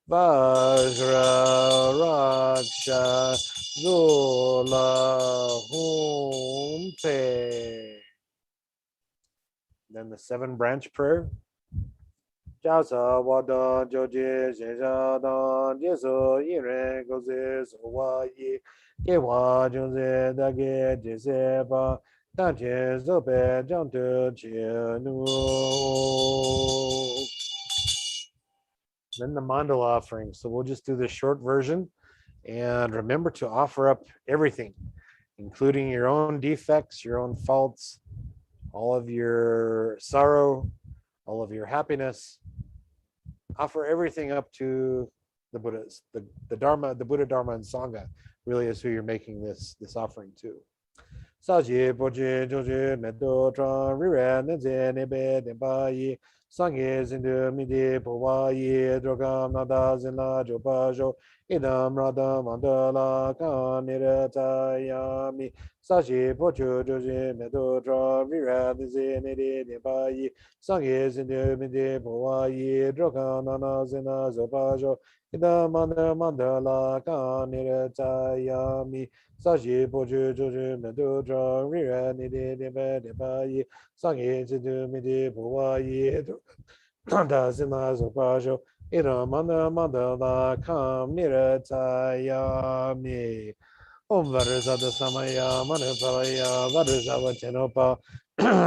Vajra Raksha Zula Humpe. Then the 7-branch prayer. Jasa Wada Joji Shishadan Jesu Yire Gozi Suwayi Yewa Junzi Dagi Jiseba Danche Zobe Jantu Chianu. Then the mandala offering. So we'll just do the short version. And remember to offer up everything, including your own defects, your own faults, all of your sorrow, all of your happiness. Offer everything up to the Buddhas. The Dharma, the Buddha, Dharma, and Sangha really is who you're making this offering to. Saji Boji Joji Medo Tran Riren Nenze Nebe Denpa Sangye Zindu Midi Puwa Yi Drogam Nada Zinla Jopajo Idam Radam Mandala Kanirata Yami Saji Boju Joji Medo Tran Riren Nenze Nebe Denpa Sangye Zindu Midi Puwa Yi Drogam Nada Zinla Jopajo Idam Mandala Kanirata Yami Saji Boju Joju Medu Dra Rira Nidi Deba Deba Yi Sangi Jidu Midi Buwa Yi Nanda Zima Zopajo Ira Manda Manda La Kam Nira Tayami Om Varizada Samaya Manipalaya Varizava Tenopa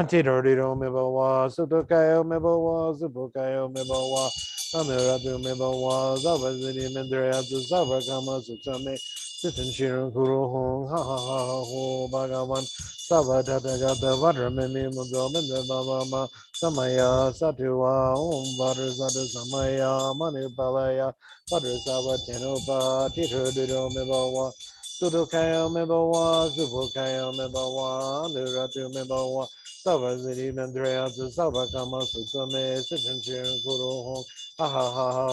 Tito Dito Mibawa Sutokayo Mibawa Subukayo Mibawa Amiratu Mibawa Zavazidi Mendrea Zavakama Sutame Sitin Shirin Kuru Hong Ha Ha Ha Ha Ho Bhagavan Savatata Gata Vadramini Mundo Mende Baba Samaya Satua Om Varizada Samaya Manipalaya Vadrisava Tenopa Tito Dito Mibawa Sudokaya Mebawa, Subokaya Mebawa, Luratu Mebawa, Savazidi Mandrea, Savakama Sutame, Sitanchir Guru Hong, Ha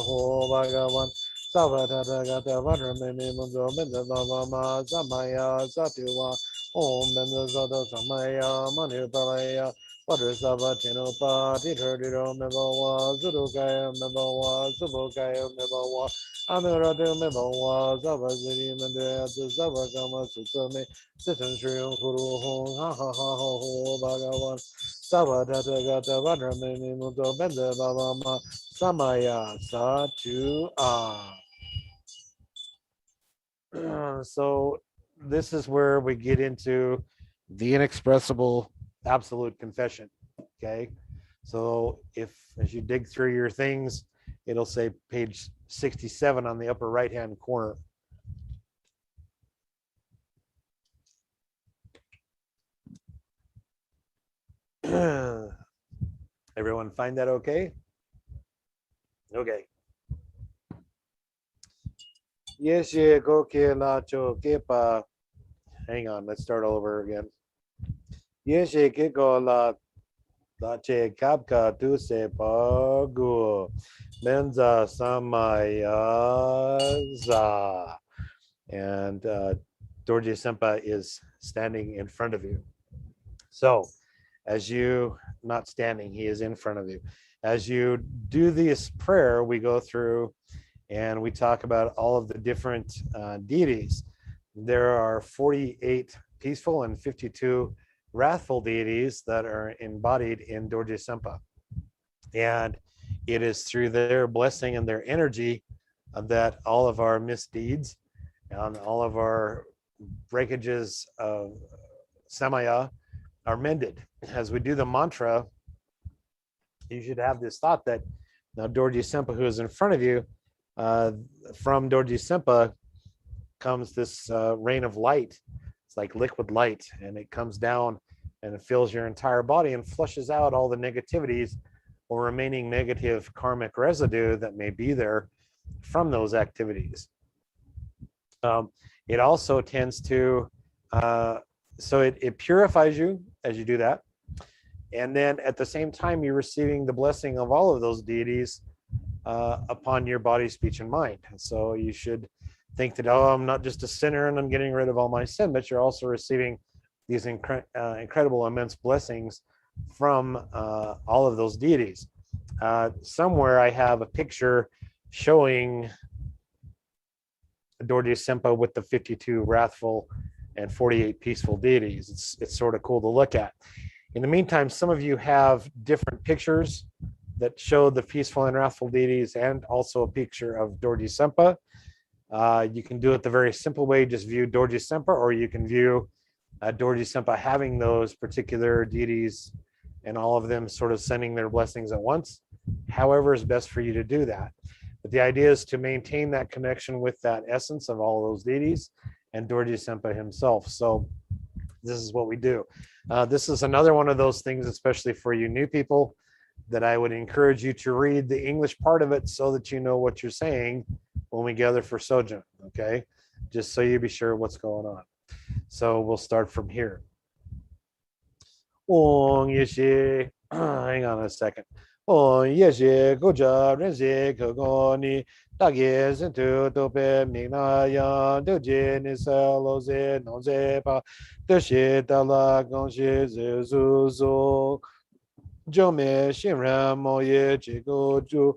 Ho Bhagavan, Savatata Gata Vadramini Mundo, Mendavama, Samaya, Satua, Om Bendazada Samaya, Manipalaya, Vadrisava Tenopa, Titerdiro Mebawa, Sudokaya Mebawa, Subokaya Mebawa, Amiradu Mebawa, Zavaziri Mandrea, Zavagama Sutsame, Sitan Shriyon Kuru Hong, Ha Ho Bhagavan, Savadata Gata Vadramini Muto Bende Bavama, Samaya Satu So this is where we get into the inexpressible absolute confession. Okay. So if as you dig through your things, it'll say page 67 on the upper right hand corner. Everyone find that okay? Okay. Yes, yeah, go lacho kepa. Hang on, let's start all over again. Yes, yeah, go la che kapka tu se pagu menza samayaza. And Dorje Sempa is standing in front of you. So as you, not standing, he is in front of you. As you do this prayer, we go through and we talk about all of the different deities. There are 48 peaceful and 52 wrathful deities that are embodied in Dorje Sempa. And it is through their blessing and their energy that all of our misdeeds and all of our breakages of samaya are mended. As we do the mantra, you should have this thought that now Dorje Sempa, who is in front of you, from Dorje Sempa comes this rain of light. It's like liquid light, and it comes down and it fills your entire body and flushes out all the negativities or remaining negative karmic residue that may be there from those activities. It also tends to, so it purifies you as you do that. And then at the same time, you're receiving the blessing of all of those deities upon your body, speech, and mind. And so you should think that, oh, I'm not just a sinner and I'm getting rid of all my sin, but you're also receiving these incredible, immense blessings from all of those deities. Somewhere I have a picture showing Dorje Sempa with the 52 wrathful and 48 peaceful deities. It's sort of cool to look at. In the meantime, some of you have different pictures that show the peaceful and wrathful deities and also a picture of Dorje Sempa. You can do it the very simple way, just view Dorje Sempa, or you can view Dorje Sempa having those particular deities and all of them sort of sending their blessings at once. However is best for you to do that. But the idea is to maintain that connection with that essence of all those deities and Dorje Sempa himself. So this is what we do. This is another one of those things, especially for you new people, that I would encourage you to read the English part of it so that you know what you're saying when we gather for Sojun, okay? Just so you be sure what's going on. So we'll start from here. Hang on a second. Yeshe Goja Renze Kogoni Dage Zintu Tope Migna Yan Doje Nisaloze Nonzepa Deshe Dala Gonshe Zezuzo Jome Shinram Moye Chigoju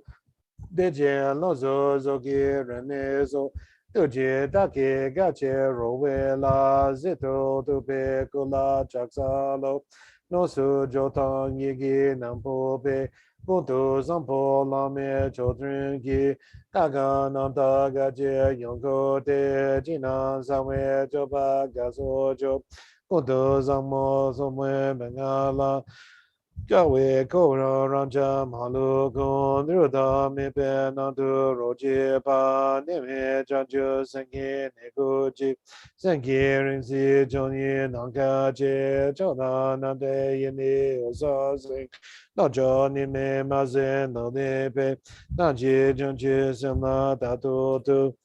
Deje Lozo Zogi Renezo Doje Dake Gache Rowela Zito Tope Kula Chaksalo No su jotang yigi nampope Guntu zampo lame children ki Daga nanda gaje yonko te Jina samwe joba gaso jo Guntu zammo somwe bengala Gawe koro ranja malu gun Ruda mipe nandu roji pa Nime janju sengi neguji Sengi rinsi joni nangaji Jona nande yini osa sing Nojo nime mazen no nipe Nanji junji semna datu tu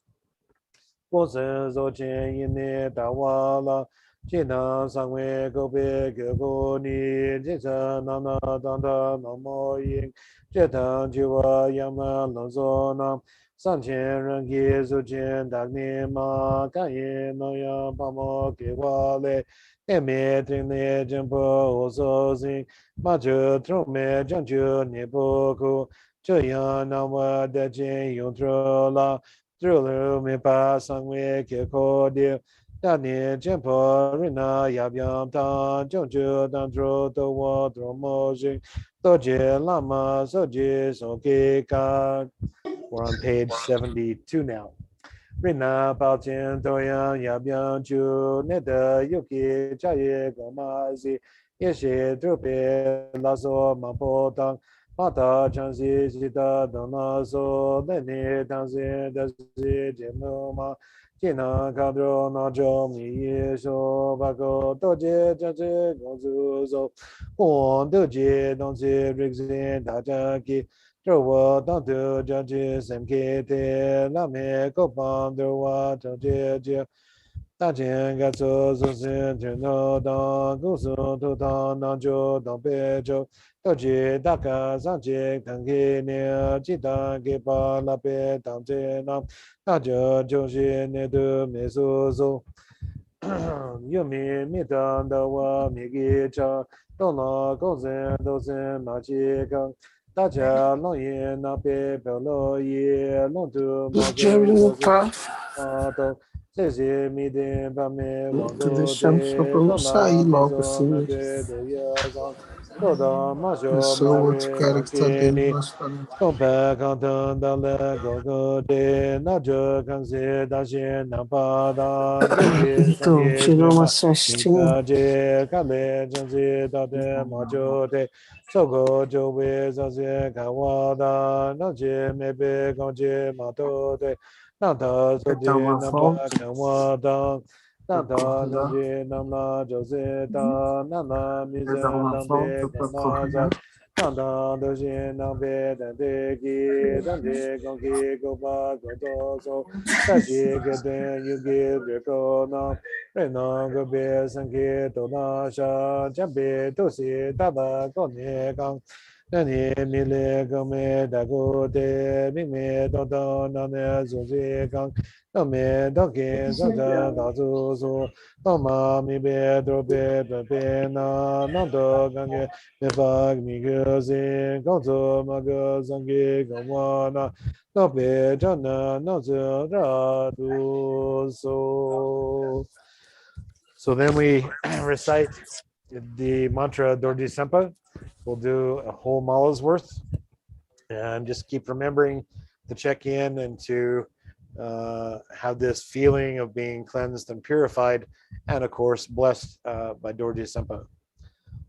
Bosen zochen yini dawala Jina sangwe gobe gego ni Jisa nana danda namo ying Jetan jiwa yama lonzo nam Sanchen rangi zujen dagni ma Kanyi no yang pamo kiwa le Eme tingne jempo oso zing Machu trume janchu nipo ku Chuyan nama dajin yung la Trulu mi pa sangwe kiko di Dani Jempo Rina Yabyam Tan Jungju Dandro Dowo Dromo Jing Doje Lama Soji Soki Kan. We're on page 72 now. Rina Baojin Doyan Yabyam Ju Neda Yuki Jaye Gomazi Yeshe Drupe Lazo Mampo Tang Mata Chansi Zita Donazo Leni Danzi Dazi Jemuma Jina Kadro Najo Mi So Bago Doje Jaje Gozuzo On Doje Donzi Rixin Dajaki Drowa Dandu Jaji Semkete Lame Kopan Drowa Jaje Dajin Gatsu Zuzin Trino Dan Gusu Tutan Nanjo Dan Pejo Doji Daka Sanjik Tangi Nia Jita Gipa Lape Tangje Nam Najo Joshi Nedu Mesuzo 又米米当的我米给着，东那公人都是马吉刚。大家弄也那边表了也弄得马个都是啊都。这些米的把面往过的，东那米说那对都要上，都到马修马瑞刚给你。东北康腾到了哥哥的，那这康些大些南巴达，这些上些什么，你看这看来这些到的马就的，这个就为这些看我的，那些没被讲这马都的，那他说的那把看我的。那他那些那么就是的，那米生那别干那在。当当都是当别当得给当得讲给个把个多少，但是个等有个别个呢，人那个别生给都那啥，这别都是大把个年讲。那你米勒个没大个的，明没到到那呢就是讲，那没到给上上到处说，那么米别都别那都感觉。me bag mi ge zin gong zo ma ge zang ge gong wa na no be zhan na no zhe ra du so. So then we recite the mantra Dorji Sempa. We'll do a whole mala's worth and just keep remembering to check in and to have this feeling of being cleansed and purified, and of course blessed by Dorji Sempa.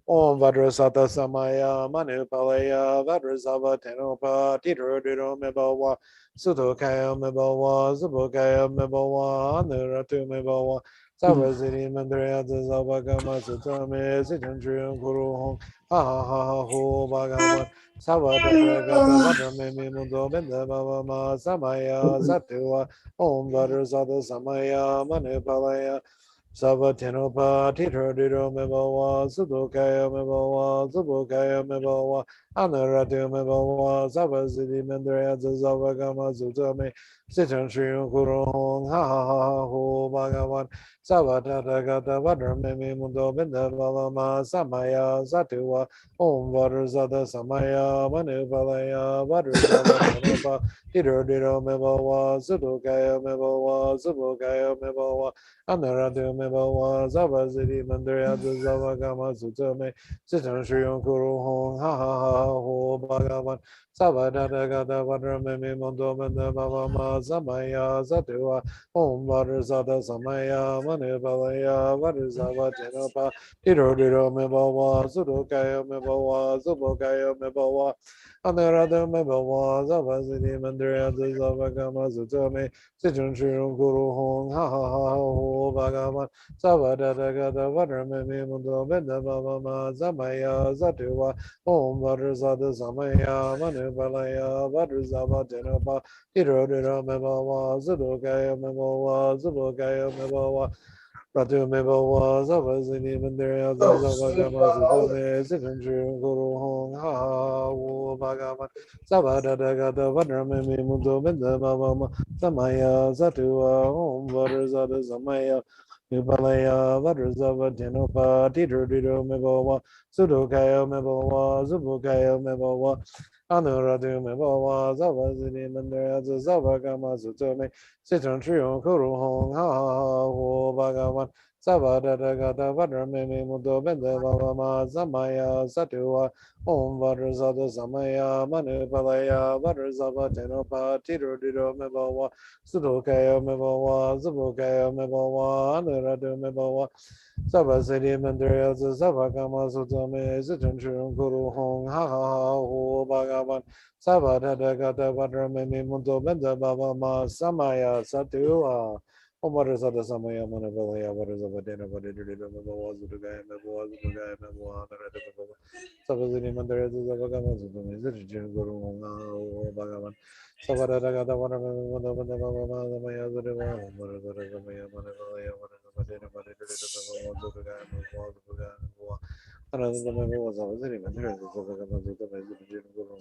Om Vadrasata Samaya Manupalaya Vadrasava Tenopa Titrodiro Mebawa Sutokaya Mebawa Zubokaya Mebawa Nuratu Mebawa Savasiri Mandrya Zavagama Sutame Sitantrium Guru Hong Ha Ha Ha Ha Ho Bhagavan Savadagata Vadrame Mundo Benda Bhavama Samaya Satua Om Vadrasata Samaya Manupalaya Savatenopa Titrodiro Mebawa Sudokaya Mebawa Zubokaya Mebawa Anaratu Mebawa Savasidi Mendrea Zavagama Zutame Sitan Shriyo Kurong Ha Ha Ha Ho Bhagavan Savatata Gata Vadrame Mundo Benda Bhavama Samaya Satua Om Vadrazata Samaya Manupalaya Vadrazava Titrodiro Mebawa Sudokaya Mebawa Zubokaya Mebawa Anaratu Mebawa Zavazidi Mandria Zavagama Sutame Sitan Shriyon Kuru Hong Ha Ha Ha Ho Bhagavan Savadata Gata Vadrame Mondo Menda Bhavama Samaya Satua Om Vadrazata Samaya Manibalaya Vadrazava Tenopa Tiro Mebawa Sudokaya Mebawa Zubokaya Mebawa Anaratu Mebawa Zavazidi Mandria Zavagama Sutame Sitan Shriyon Kuru Hong Ha Ha Ha Ho Bhagavan Savadata Gata Vadrame Mundo Benda Bhavama Samaya Satua Om Vadrazata Samaya Manibalaya Vadrazava Tenopa Tiro Mebawa Zudokaya Mebawa Zubokaya Mebawa Ratu Mebawa Zavazini Mandria Zavagama Sutame Sitan Shriyon Kuru Hong Ha Ha Ho Bhagavan Savadata Gata Vadrame Mundo Benda Bhavama Samaya Satua Om Vadrazata Samaya Upalaya Vadrazava Tenopa Titrodiro Mebawa Sudokaya Mebawa Zubukaya Mebawa Anuradu Mebawa Zavazini Mandria Zavagama Sutame Sitan Shriyon Kuru Hong Ha Ha Ho Bhagavan Savadata Gata Vadrame Mundo Benda Bhavama Samaya Satua Om Vadrazata Samaya Manupalaya Vadrazava Tenopa Titrodiro Mebawa Sudokaya Mebawa Zubukaya Mebawa Anuradu Mebawa Savasidi Mandria Zavagama Sutame Sitan Shriyon Kuru Hong Ha Ha Ha Ho Bhagavan Savadata Gata Vadrame Mundo Benda Bhavama Samaya Satua Om Vadrazata Samaya Manupalaya Vadrazava Tenopa Titrodiro Mebawa Sudokaya Mebawa Zubukaya Mebawa Anuradu Mebawa Savasidi Mandria Zavagama Sutame Sitan Shriyon Kuru Hong Ha Ha Ho Bhagavan Savadata Gata Vadrame Mundo Benda Bhavama Samaya Satua Om Vadrazata Samaya Manupalaya Vadrazava Tenopa Titrodiro Mebawa Sudokaya Mebawa Zubukaya Mebawa Anuradu Mebawa Savasidi Mandria Zavagama Sutame Sitan Shriyon Kuru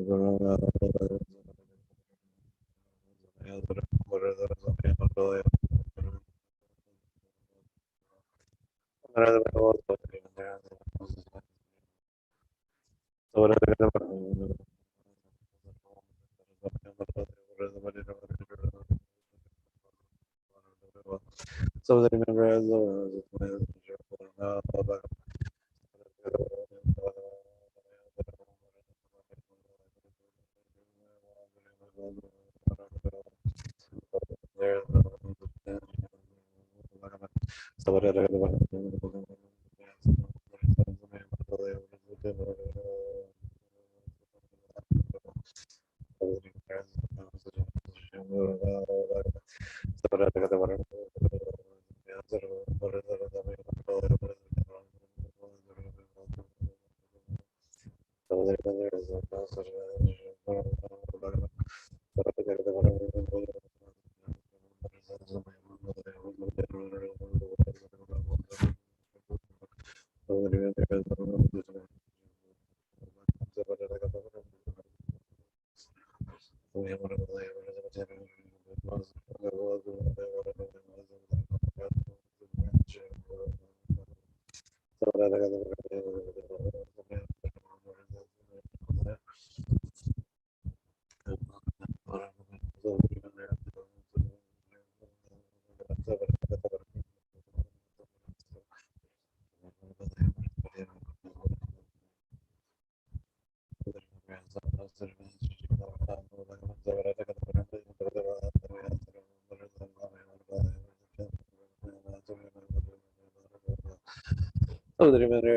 So remember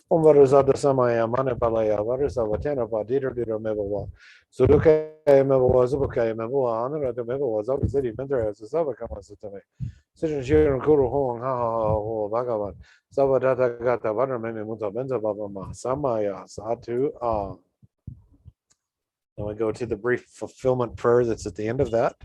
Umvarazada Samaya Manipalaya Varisava Dieter Dieter Mevawa Suruka Mevawa Zubuka Mevawa Honor the Mevawa Zabazidi Mentor as a Savakama Sutame. Sitting here in Kuru Hong Ha Bhagavan Savadata Gata Vaname Muta Benza Baba Samaya Satu Then we go to the brief fulfillment prayer that's at the end of that.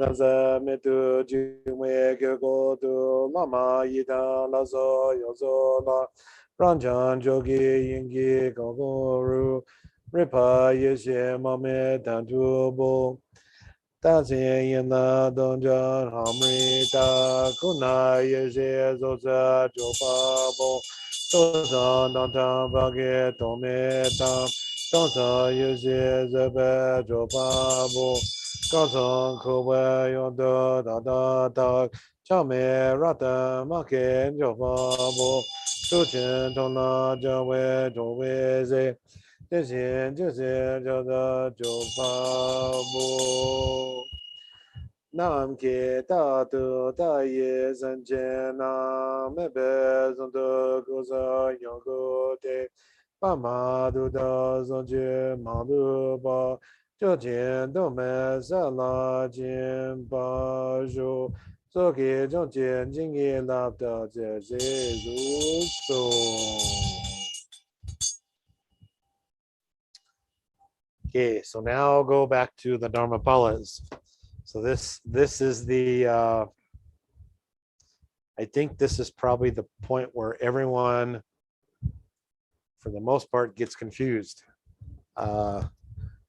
Gaza Metu Jume Godu Lama Yida Lazo Yozo La Ranjan Jogi Yingi Gogoru Ripa Yeshe Mame Dantubo Dazi Yina Donjan Hamrita Kuna Yeshe Zoza Jopabo Tozan Dantam Bagi Tome Tam Tonsa Yeshe Zebe Jopabo 高层口味用的哒哒哒，上面热的马克就发布，出钱从那就为中为谁，这些叫的就发布。nam ke ta tu ta ye san che na me be zon de go za yang go de pa ma du da zon je ma du ba zhe jian dou me sa la jian ba zhu zo ge zhong jian jing ye la da jie zhe ru song. Okay, so now I'll go back to the Dharmapalas. So this is the I think this is probably the point where everyone, for the most part, gets confused,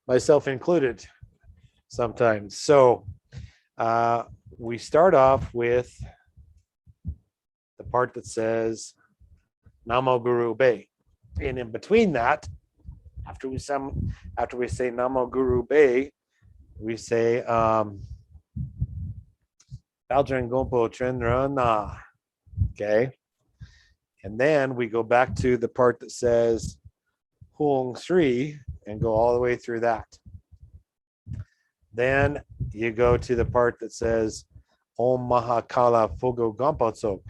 myself included, sometimes. So we start off with the part that says Namo Guru Be, and in between that, after we say Namo Guru Be, we say Baljang Gompo Chendra Na. Okay. And then we go back to the part that says Hung Sri and go all the way through that. Then you go to the part that says Om Mahakala Fugo Gampotsok.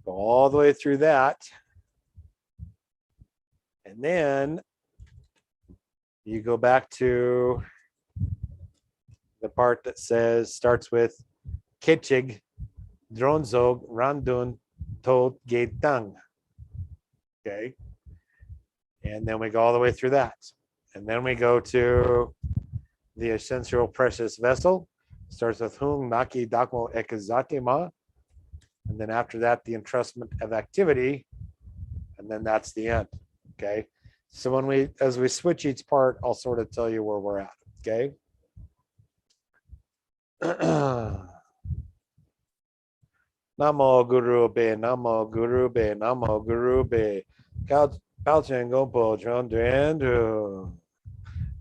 Go all the way through that. And then you go back to the part that starts with Kitchig Dronzog Randun Tot Getang. Okay. And then we go all the way through that. And then we go to the essential precious vessel. Starts with Hung Naki Dakmo Ekazatima. And then after that, the entrustment of activity. And then that's the end. Okay. So as we switch each part, I'll sort of tell you where we're at. Okay. Namo Guru Be, Namo Guru Be, Namo Guru Be. Palchan Po Chon Duandu.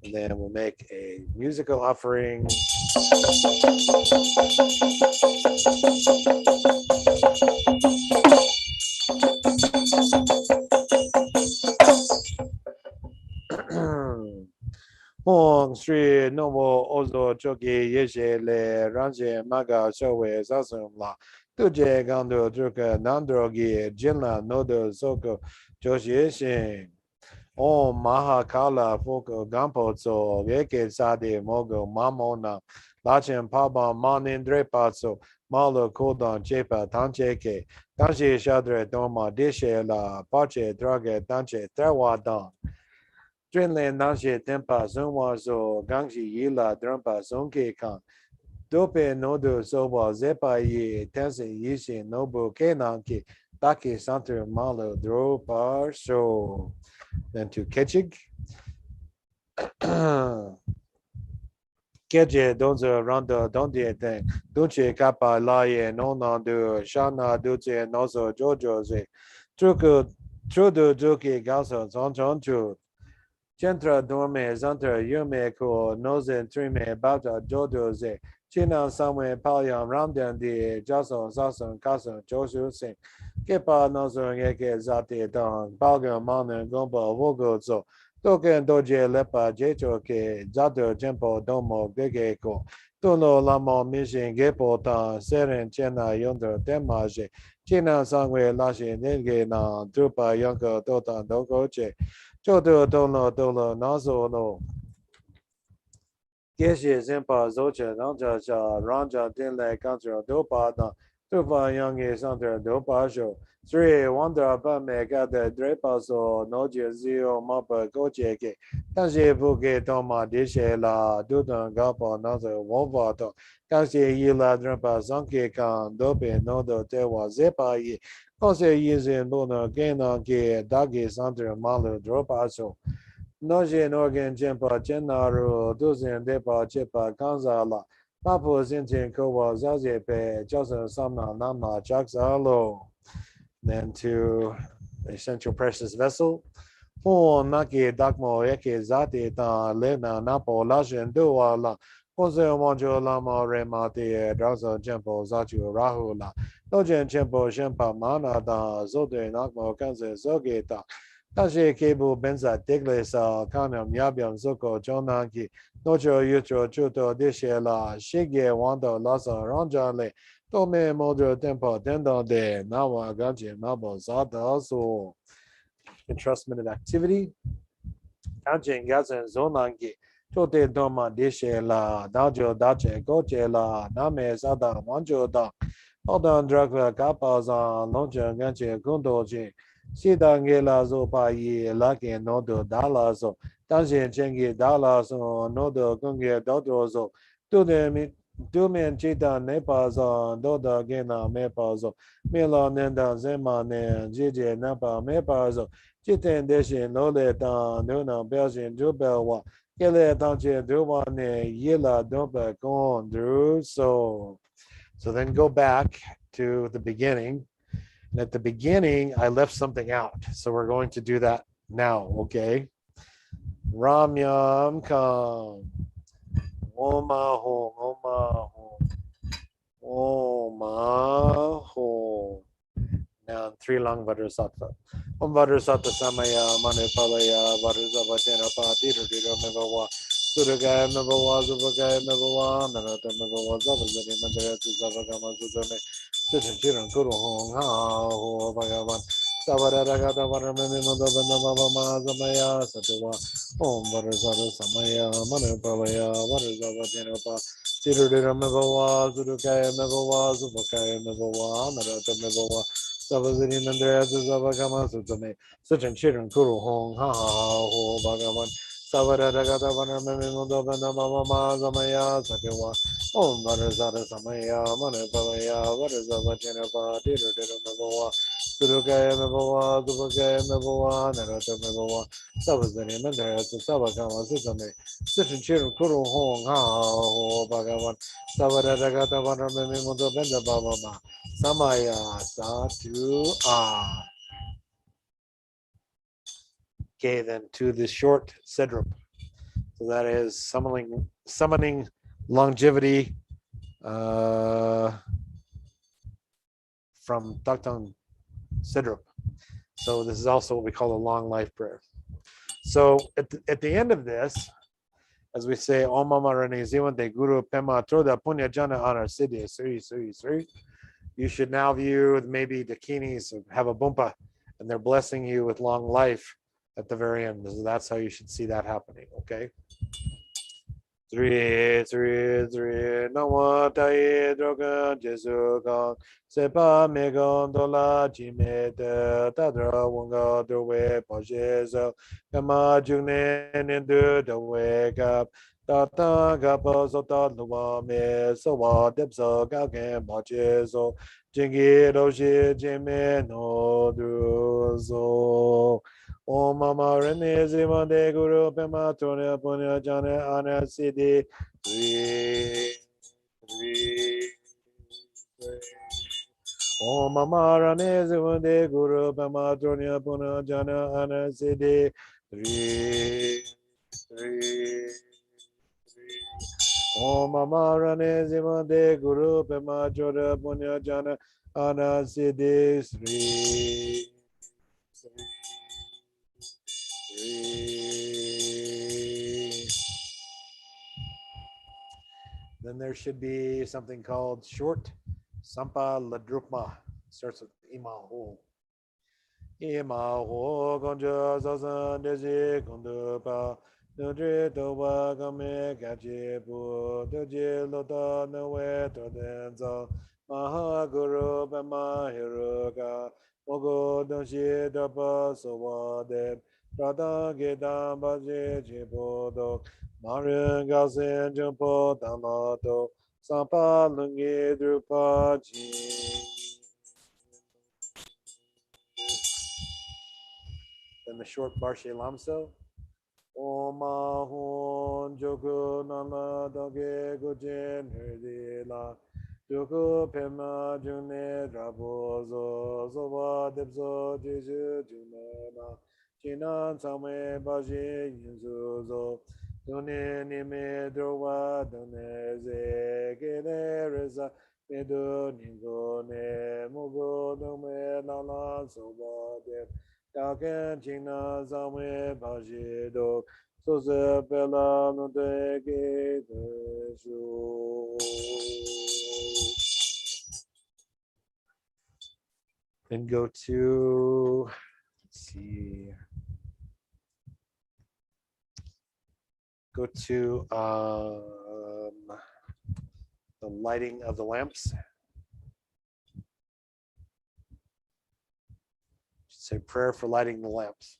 And then we'll make a musical offering. Hong Sri Nomo Ozo Choki Yeshe Le Ranje Maga Showe Sasum La Tuje Gando Druka Nandrogi Jinla Nodo Soko Joshi Shin Om Mahakala Foko Gampo So Yeke Sadi Mogo Mamona Lachen Paba Manindre Patso Malo Kodan Chepa Tancheke Tanshi Shadre Doma Dishe La Pache Drage Tanche Terwadan Trinland Nanshe Tempa Sunwazo Gangshi Yila Drumpa Sonke Kan Dope Nodo Soba Zepa Ye Tense Yishin Nobu Kenanki Taki Santer Malo Dropa Show. Then to Ketchig. Keje Donza Randa Donde Ten Duce Kappa Laye Nona Du Shana Duce Nozo Jojo Truku Trudu Duki Gausa Zonchon Chu Centra Dorme Zantra Yume Ko Nozen Trime Bata Jodo Ze China Samwe Palyam Ramdan Di Jason Sason Kason Joshu Sing Kepa Nozo Yeke Zati Dong Balga Manan Gomba Wogo Zo Token Doje Lepa Jecho Ke Zato Jempo Domo Gege Ko Tono Lamo Mission Gepo Ta Seren Chena Yonder Demaje China Sangwe Lashi Nenge Na Drupa Yonko Tota Dogoche Chodo Dolo Nazo No Geshe Zempa Zocha Nanja Ranja Dinle Kantra Dopa Na Tupa Yangi Santa Dopa Sho Sri Wanda Bame Gada Drepaso Noje Zio Mapa Gocheke Tanshi Buke Toma Dishe La Dudan Gapa Naza Wovato Kanshi Yila Drepa Sanke Kan Dope Nodo Tewa Zepa Yi Kose Yizin Luna Gena Ke Dagi Santa Malu Dropaso Noje Norgan Jempa Chenaru Duzin Depa Chepa Kanzala Papu Zintin Kowa Zazepe Johnson Samna Namna Jaksalo. Then to the essential precious vessel. Hon Naki Dakmo Eke Zati Ta Lena Napo Lashin Dua La Ose Wanjo Lama Remate, Drasa Tempo, Zachu Rahula, Dojen Tempo, Shempa Mana, Zote Nakmo, Kanse, Zogeta, Tashi Kebu, Benza, Diglesa, Kanam, Yabiam, Zoko, Jonanki, Nocho, Yutro, Chuto, Dishela, Shige, Wando, Lasa, Ranjale, Tome, Modro, Tempo, Tendon de, Nawa, Ganji, Nabo, Zata, so entrustment of activity, Kanjin, Gazan, Zonangi. Chote doma dishe la dajo dache goche la name sada wanjo da odan drakla kapazan lonja ganche gundoji sida ngela zo pa yi lake nodo dala zo danshin chengi dala zo nodo gunge dodo zo dumen chita nepa zo doda gena mepa zo mila nenda zema ne jije napa mepa zo jiten deshin lole dan nuna belshin jubelwa so then go back to the beginning. And at the beginning, I left something out. So we're going to do that now, okay? Ramyam kam. Oma hom, oma hom. Oma hom. Now, three long Vajrasattva. Om Vajrasattva Samaya Mane Palaya Vajrasattva Jena Patira Dira Megawa Suragaya Megawa Zubagaya Megawa Narata Megawa Zavazani Mandara Zavagama Zuzame Suchin Chiran Kuru Hong Ha Ho Bhagavan Savara Ragata Varamani Mandavana Baba Zamaya Satya Om Vajrasattva Samaya Mane Palaya Vajrasattva Jena Patira Dira Megawa Suragaya Megawa Zubagaya Megawa Narata Megawa Savazini Mandra Zavagama Sutame, such and children Kuru Hong, Ha Ha Ho Bhagavan, Savara Ragata Vanamami Mudavana Mama Zamaya Satyawa, Om Varazada Samaya, Manapavaya, Varazava Chenapa, Dira Dira Mavawa, Surukaya Mavawa, Dubakaya Mavawa, Narata Mavawa, Savazini Mandra Savagama Sutame, such and children Kuru Hong, Ha Ha Ho Bhagavan, Savara Ragata Vanamami Mudavana Baba. Samaya Satu Ah. Okay, then to the short Sedrup. So that is summoning longevity from Taktang Sedrup. So this is also what we call a long life prayer. So at the end of this, as we say, Om Mama Rani Zivante Guru Pema Troda Punya Jana Anar Siddhi Sri. You should now view maybe Dakinis have a bumpa and they're blessing you with long life at the very end. So that's how you should see that happening, okay? Three, Nama Tai Droga Jesu Gang Sepa Megon Dola Jime De Tadra Wanga Dowe Pajezo Kama June Nindu Dowe Gap Tata Gapa Sota Luma Me Sowa Depso Gagen Pajezo Jingi Doshi Jime No Druzo Om Mama Rene Zimande Guru Pema Tonya Punya Jana Ana Siddhi Three. Om Mama Rene Zimande Guru Pema Tonya Punya Jana Ana Siddhi Three. Om Mama Rene Zimande Guru Pema Tonya Punya Jana Ana Siddhi Three. Then there should be something called short Sampa Ladrupma. Starts with Imaho. Imaho Gonja Zazan Deji Gondupa Nudri Toba Game Gajibu Doji Lota Nawe Todenza Mahaguru Bama Hiruga Mogo Donshi Dapa Sowade Prada Gedam Baji Jibodo Marin Gazen Jumpo Damato Sampa Lungi Drupa Ji. Then the short Barshe Lamso. Oma Hon Joku Nana Doge Gujin Herdila Joku Pema June Drabozo Zoba Debzo Jeju Junana Chinan Same Baji Yinzuzo Done nime drowa done ze gene reza medo ningo ne mugo dome lala soba de daken china zame baji do so se bela no de ge de shu. Then go to, let's see, go to the lighting of the lamps. Say prayer for lighting the lamps.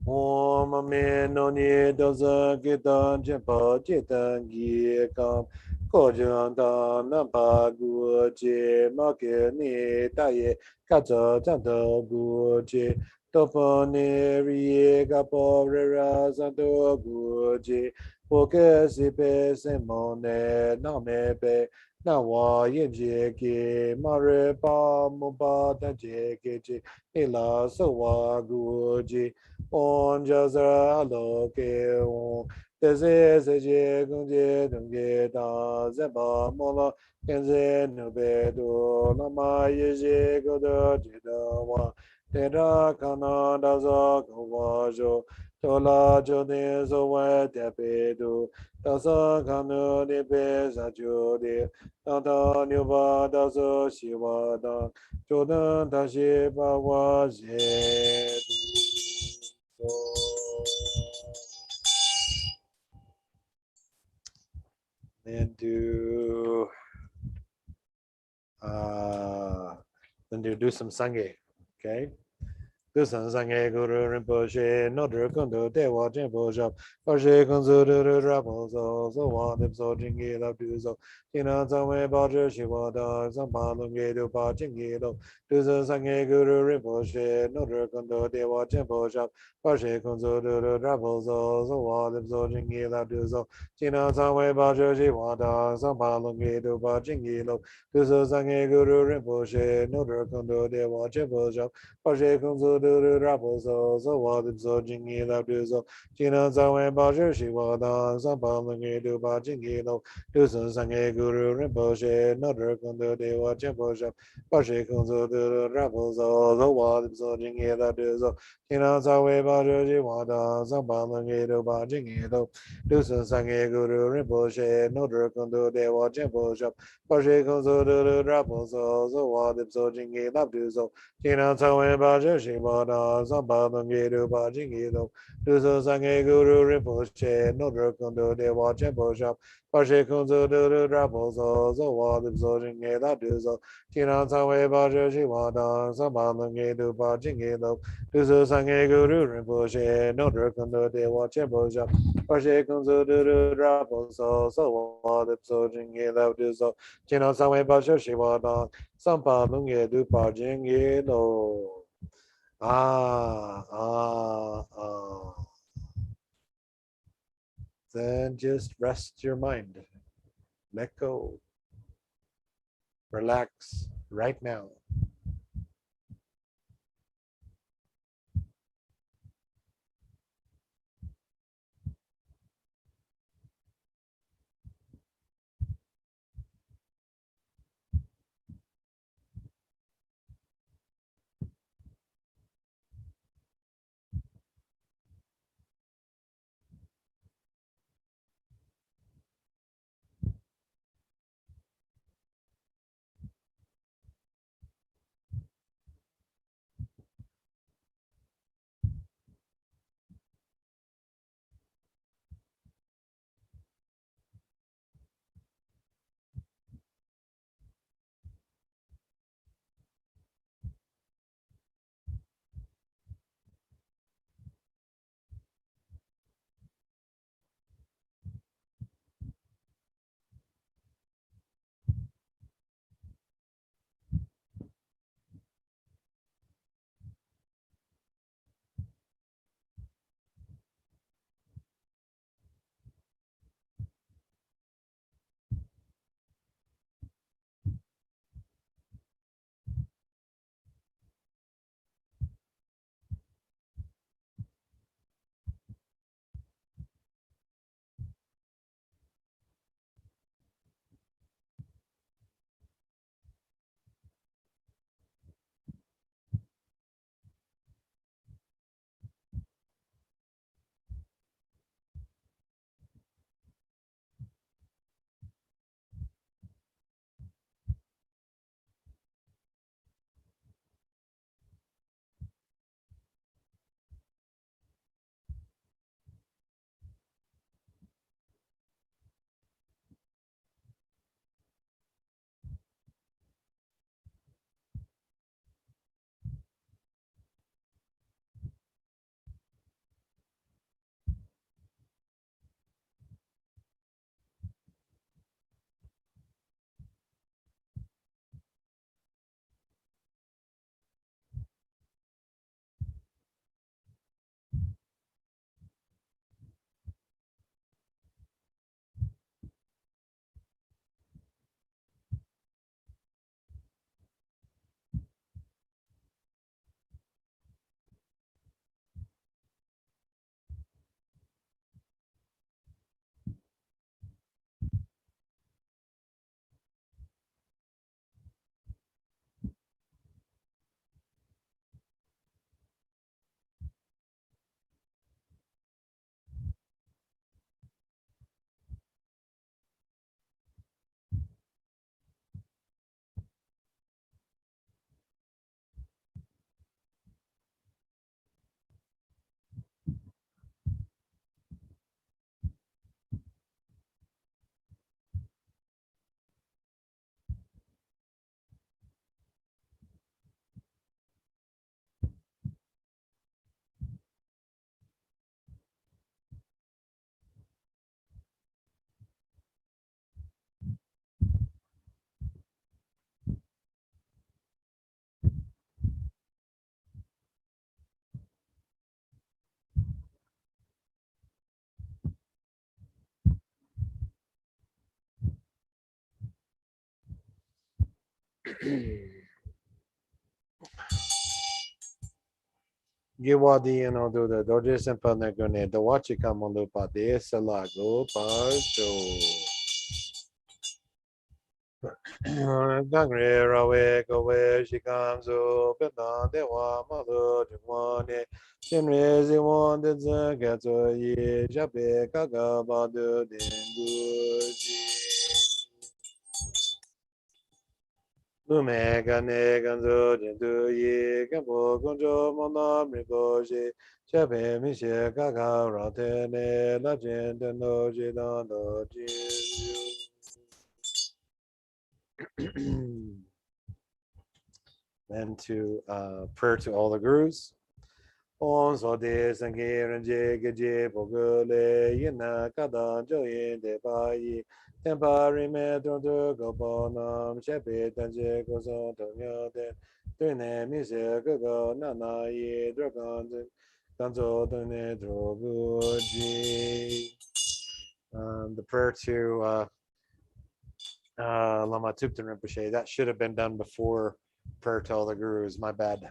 Om Amen No Ni Dosa Gitan Jempa Jitan Gi Kam Ko Jang Da Nam Pa Gu Je Ma Ke Ni Da Ye Ka Za Zang Da Gu Je Do Pa Ni Ri Ye Ga Pa Re Ra Zang Do Gu Je Po Ke Si Pe Se Mo Ne Na Me Pe Na Wa Yin Je Ge Ma Re Pa Mo Pa Da Je Ge Je Ni La So Wa Gu Je on jazra lo ke on tese se je gung je dung ge da ze ba mo la ken ze nu be do na ma ye je go da je da wa te ra ka na da za go wa jo to la jo de zo wa te pe do da sa ka nu de pe sa jo de da da nyu ba da zo shi wa da jo da da shi ba wa je du. Then do some sangye. Okay. Dusan Sangye Guru Rinpoche, no Drukundo, Dewa Jimbo Shop, Pashe Kunzu Rapo, so one of so jingy love do so. Tina Zame Baja Shivada, Zampalungi do Pa Jingy do. Dusan Sangye Guru Rinpoche, no Drukundo, Dewa Jimbo Shop, Pashe Kunzu Rapo, so one of so jingy love do so. Tina Zame Baja Shivada, Zampalungi do Pa Jingy do. Dusan Sangye Guru Rinpoche, no Drukundo, Dewa Jimbo Shop, Pashe Kunzu Rapo so what if so jingy la do so Jina Zawen Baja Shivada Zampalungi do Ba Jingy lo do so Sangye Guru Rinpoche Nodra Kundu Dewa Jimbo Shop Pashe Kunzu Rapo so what if so jingy la do so Jina Zawen Baja Shivada Zampalungi do Ba Jingy lo do so Sangye Guru Rinpoche Nodra Kundu Dewa Jimbo Shop Pashe Kunzu Rapo so what if so jingy la do so Tina Tawen Baja Shibada, Zambada Gidu Bajingido, Duzo Sange Guru Rinpoche, Nodra Kundo Dewa Jembo Shop, Pashe Kunzo Dudu Raposo, Zowa Lipsojin Gela Duzo, Tina Tawen Baja Shibada, Zambada Gidu Bajingido, Duzo Sange Guru Rinpoche, Nodra Kundo Dewa Jembo Shop, Pashe Kunzo Dudu Raposo, Zowa Lipsojin Gela Duzo, Tina Tawen Baja Shibada, Sampa Lunge du Pa Jingi Lo. Then just rest your mind. Let go. Relax right now. Giwadi and all the Dodges and Panagone, the Wachikamolupa, the Salago, Pajo. Gangre Rawe, go where she comes up, but not the one mother, the one. Chinrezi wanted to get to ye, Jape, Kagabadu, Denguji. Lumega neganzo jindu yi gambo gonjo mona mrigoji chabe mishe gaga rate la jende no jidan do jindu. Then to prayer to all the gurus. Om so de sangye ranje geje bogole yina kadan jo yin de ba yi tenpa rime don do go bo nam shepe tanje go so do nyo de dune mi se go go na na yi dro gan de ganzo dune dro gu ji. The prayer to Lama Tupten Rinpoche, that should have been done before prayer to all the gurus, my bad.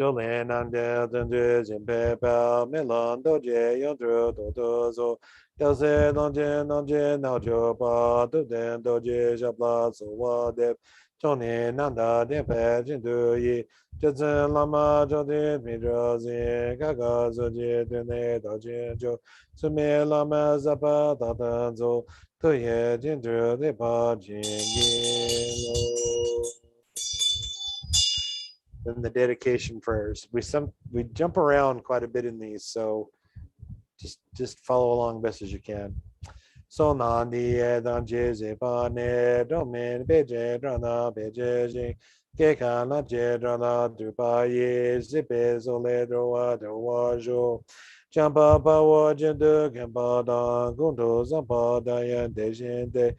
Jolin and Dendris in Pepel, Milan, Doje, Yondru, Dodozo, Delse, Donjin, Donjin, Naujopa, Duden, Doje, Jabla, so Wadep, Johnny, Nanda, Dempe, Jinduyi, Jetson, Lama, Jodin, Midrazi, Gaga, Zoji, Dune, Dojinjo, Sumi, Lama, Zapa, Dadanzo, Toye, Jindru, Depa, Jingilo. Then the dedication prayers. We jump around quite a bit in these, so just follow along best as you can. So nandi danje zepane domin beje drana beje jing keka na je drana dupaye zipe zole droa droa jo jampa pawo jindu gempa da gundo zampa dayan dejin de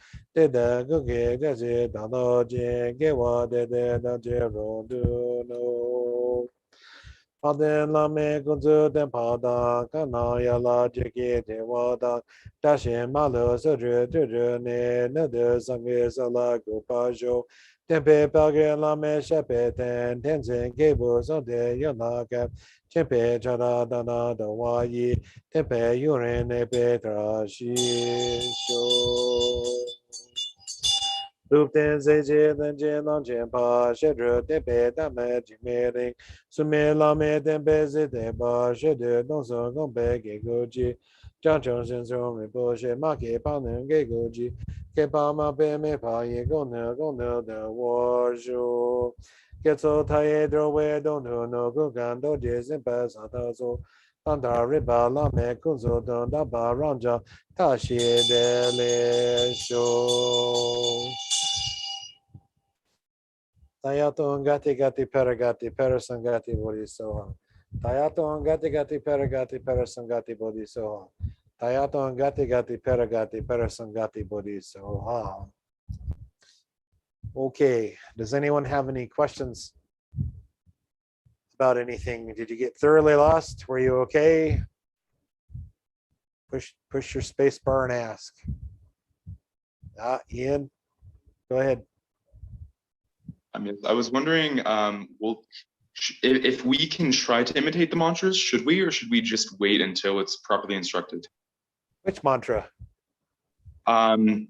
da guge gaze dano jing gewa de danje rondu no. Paden lame gunzu den pada kana yala jiki de wada dashin malu sudru duru ne nadu sangi sala gupajo tempe pagre lame shepe ten tenzin gebu sonde yana kap tempe chara dana dawa yi tempe yurin ne petra shi sho. Lupten Zeje, then Jenon Jempa, Shedra, Tepe, Dame, Jimering, Sume Lame, Tempe, Zetempa, Shedra, Donson, Gombe, Gegoji, John Johnson, Rinpoche, Maki, Panen, Gegoji, Kepama, Peme, Paye, Gona, Gona, the Warsho, Getso, Taye, Drowe, Dono, no, Gugan, Dojes, and Pass, Atazo, Tanda, Riba, Lame, Kunzo, Don, Daba, Ranja, Tashi, Dele, Show. Tayato Ngati Gati Paragati Parasangati Bodhisoha. Tayato Ngati Gati Paragati Parasangati Bodhisoha. Tayato Ngati Gati Paragati Parasangati Bodhisoha. Okay, does anyone have any questions about anything? Did you get thoroughly lost? Were you okay? Push your space bar and ask. Ian, go ahead. I was wondering, if we can try to imitate the mantras, should we, or should we just wait until it's properly instructed? Which mantra? The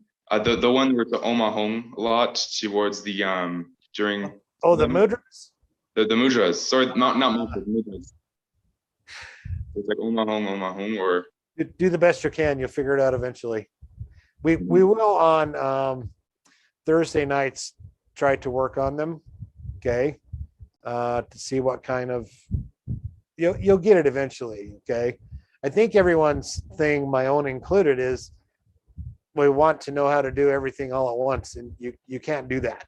one where the Oma Home a lot towards the during. Oh, the mudras. The mudras. Sorry, not mudras. Mudras. It's like Oma Home, or. Do the best you can. You'll figure it out eventually. We will on Thursday nights try to work on them, okay, to see what kind of you'll get it eventually, okay. I think everyone's thing, my own included, is we want to know how to do everything all at once, and you can't do that.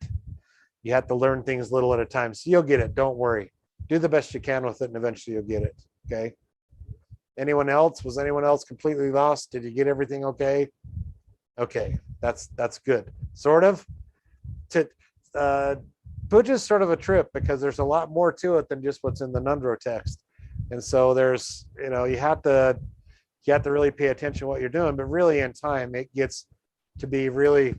You have to learn things little at a time, so you'll get it. Don't worry. Do the best you can with it, and eventually you'll get it, okay. Anyone else? Was anyone else completely lost? Did you get everything okay? Okay, that's good. Sort of. Puja is sort of a trip because there's a lot more to it than just what's in the Nundro text, and so there's you have to really pay attention to what you're doing. But really, in time, it gets to be really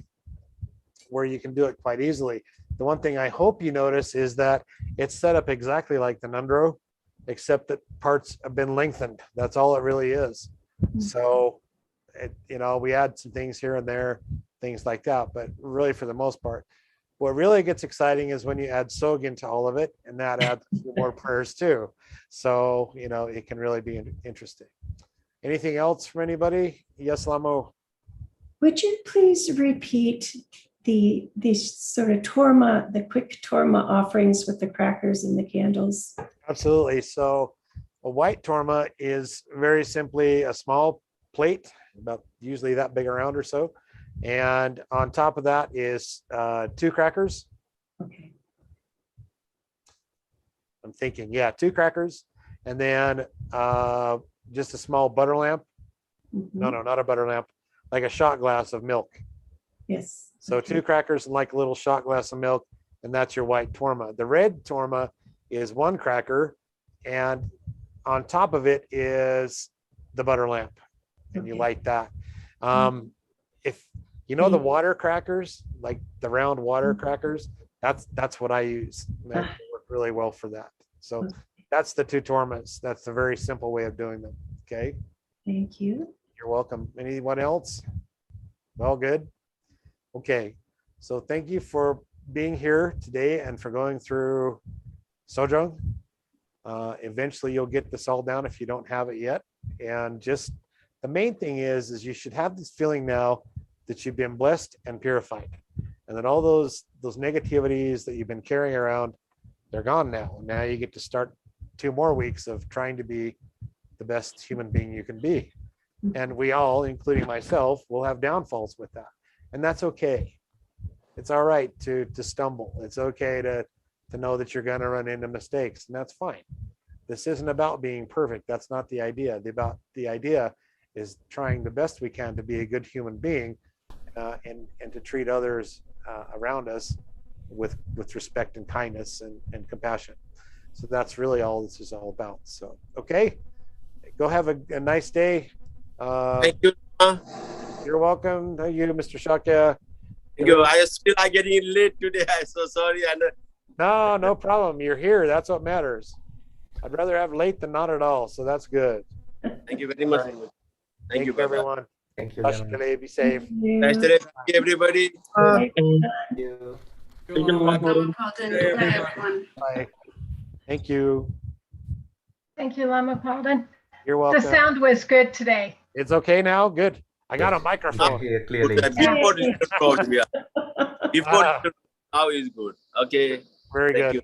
where you can do it quite easily. The one thing I hope you notice is that it's set up exactly like the Nundro, except that parts have been lengthened. That's all it really is. So, we add some things here and there, things like that, but really for the most part, what really gets exciting is when you add Sog into all of it, and that adds a few more prayers too. So, it can really be interesting. Anything else from anybody? Yes, Lamo. Would you please repeat the sort of torma, the quick torma offerings with the crackers and the candles? Absolutely. So a white torma is very simply a small plate, about usually that big around or so. And on top of that is 2 crackers. Okay. I'm thinking, yeah, 2 crackers. And then just a small butter lamp. No, not a butter lamp, like a shot glass of milk. Yes. So okay. 2 crackers and like a little shot glass of milk, and that's your white torma. The red torma is 1 cracker, and on top of it is the butter lamp, and you light that. If the water crackers, like the round water crackers, that's what I use. That work really well for that. So that's the 2 tormas. That's the very simple way of doing them. Okay. Thank you. You're welcome. Anyone else? All good. Okay. So thank you for being here today and for going through Sojong. Eventually you'll get this all down if you don't have it yet. And just the main thing is you should have this feeling now that you've been blessed and purified, and that all those negativities that you've been carrying around, they're gone now. Now you get to start 2 more weeks of trying to be the best human being you can be. And we all, including myself, will have downfalls with that. And that's okay. It's all right to stumble. It's okay to know that you're going to run into mistakes, and that's fine. This isn't about being perfect. That's not the idea. The idea is trying the best we can to be a good human being, and to treat others around us with respect and kindness and compassion. So that's really all this is all about. So, okay, go have a nice day. Thank you. You're welcome. Thank you, Mr. Shakya. Thank you. I still are getting late today. I'm so sorry. And No problem. You're here. That's what matters. I'd rather have late than not at all. So that's good. thank you very much. Right. Thank you, everyone. Thank you. Ashkale, be safe. Nice to meet you, everybody. Thank you. Lama Paulden. Good night, everyone. Bye. Thank you. Thank you, Lama Paulden. You're The welcome. sound was good today. It's okay now. Good. I got a microphone. Clearly. Before little problem, yeah. Before now is good. Okay. Very Thank good. you.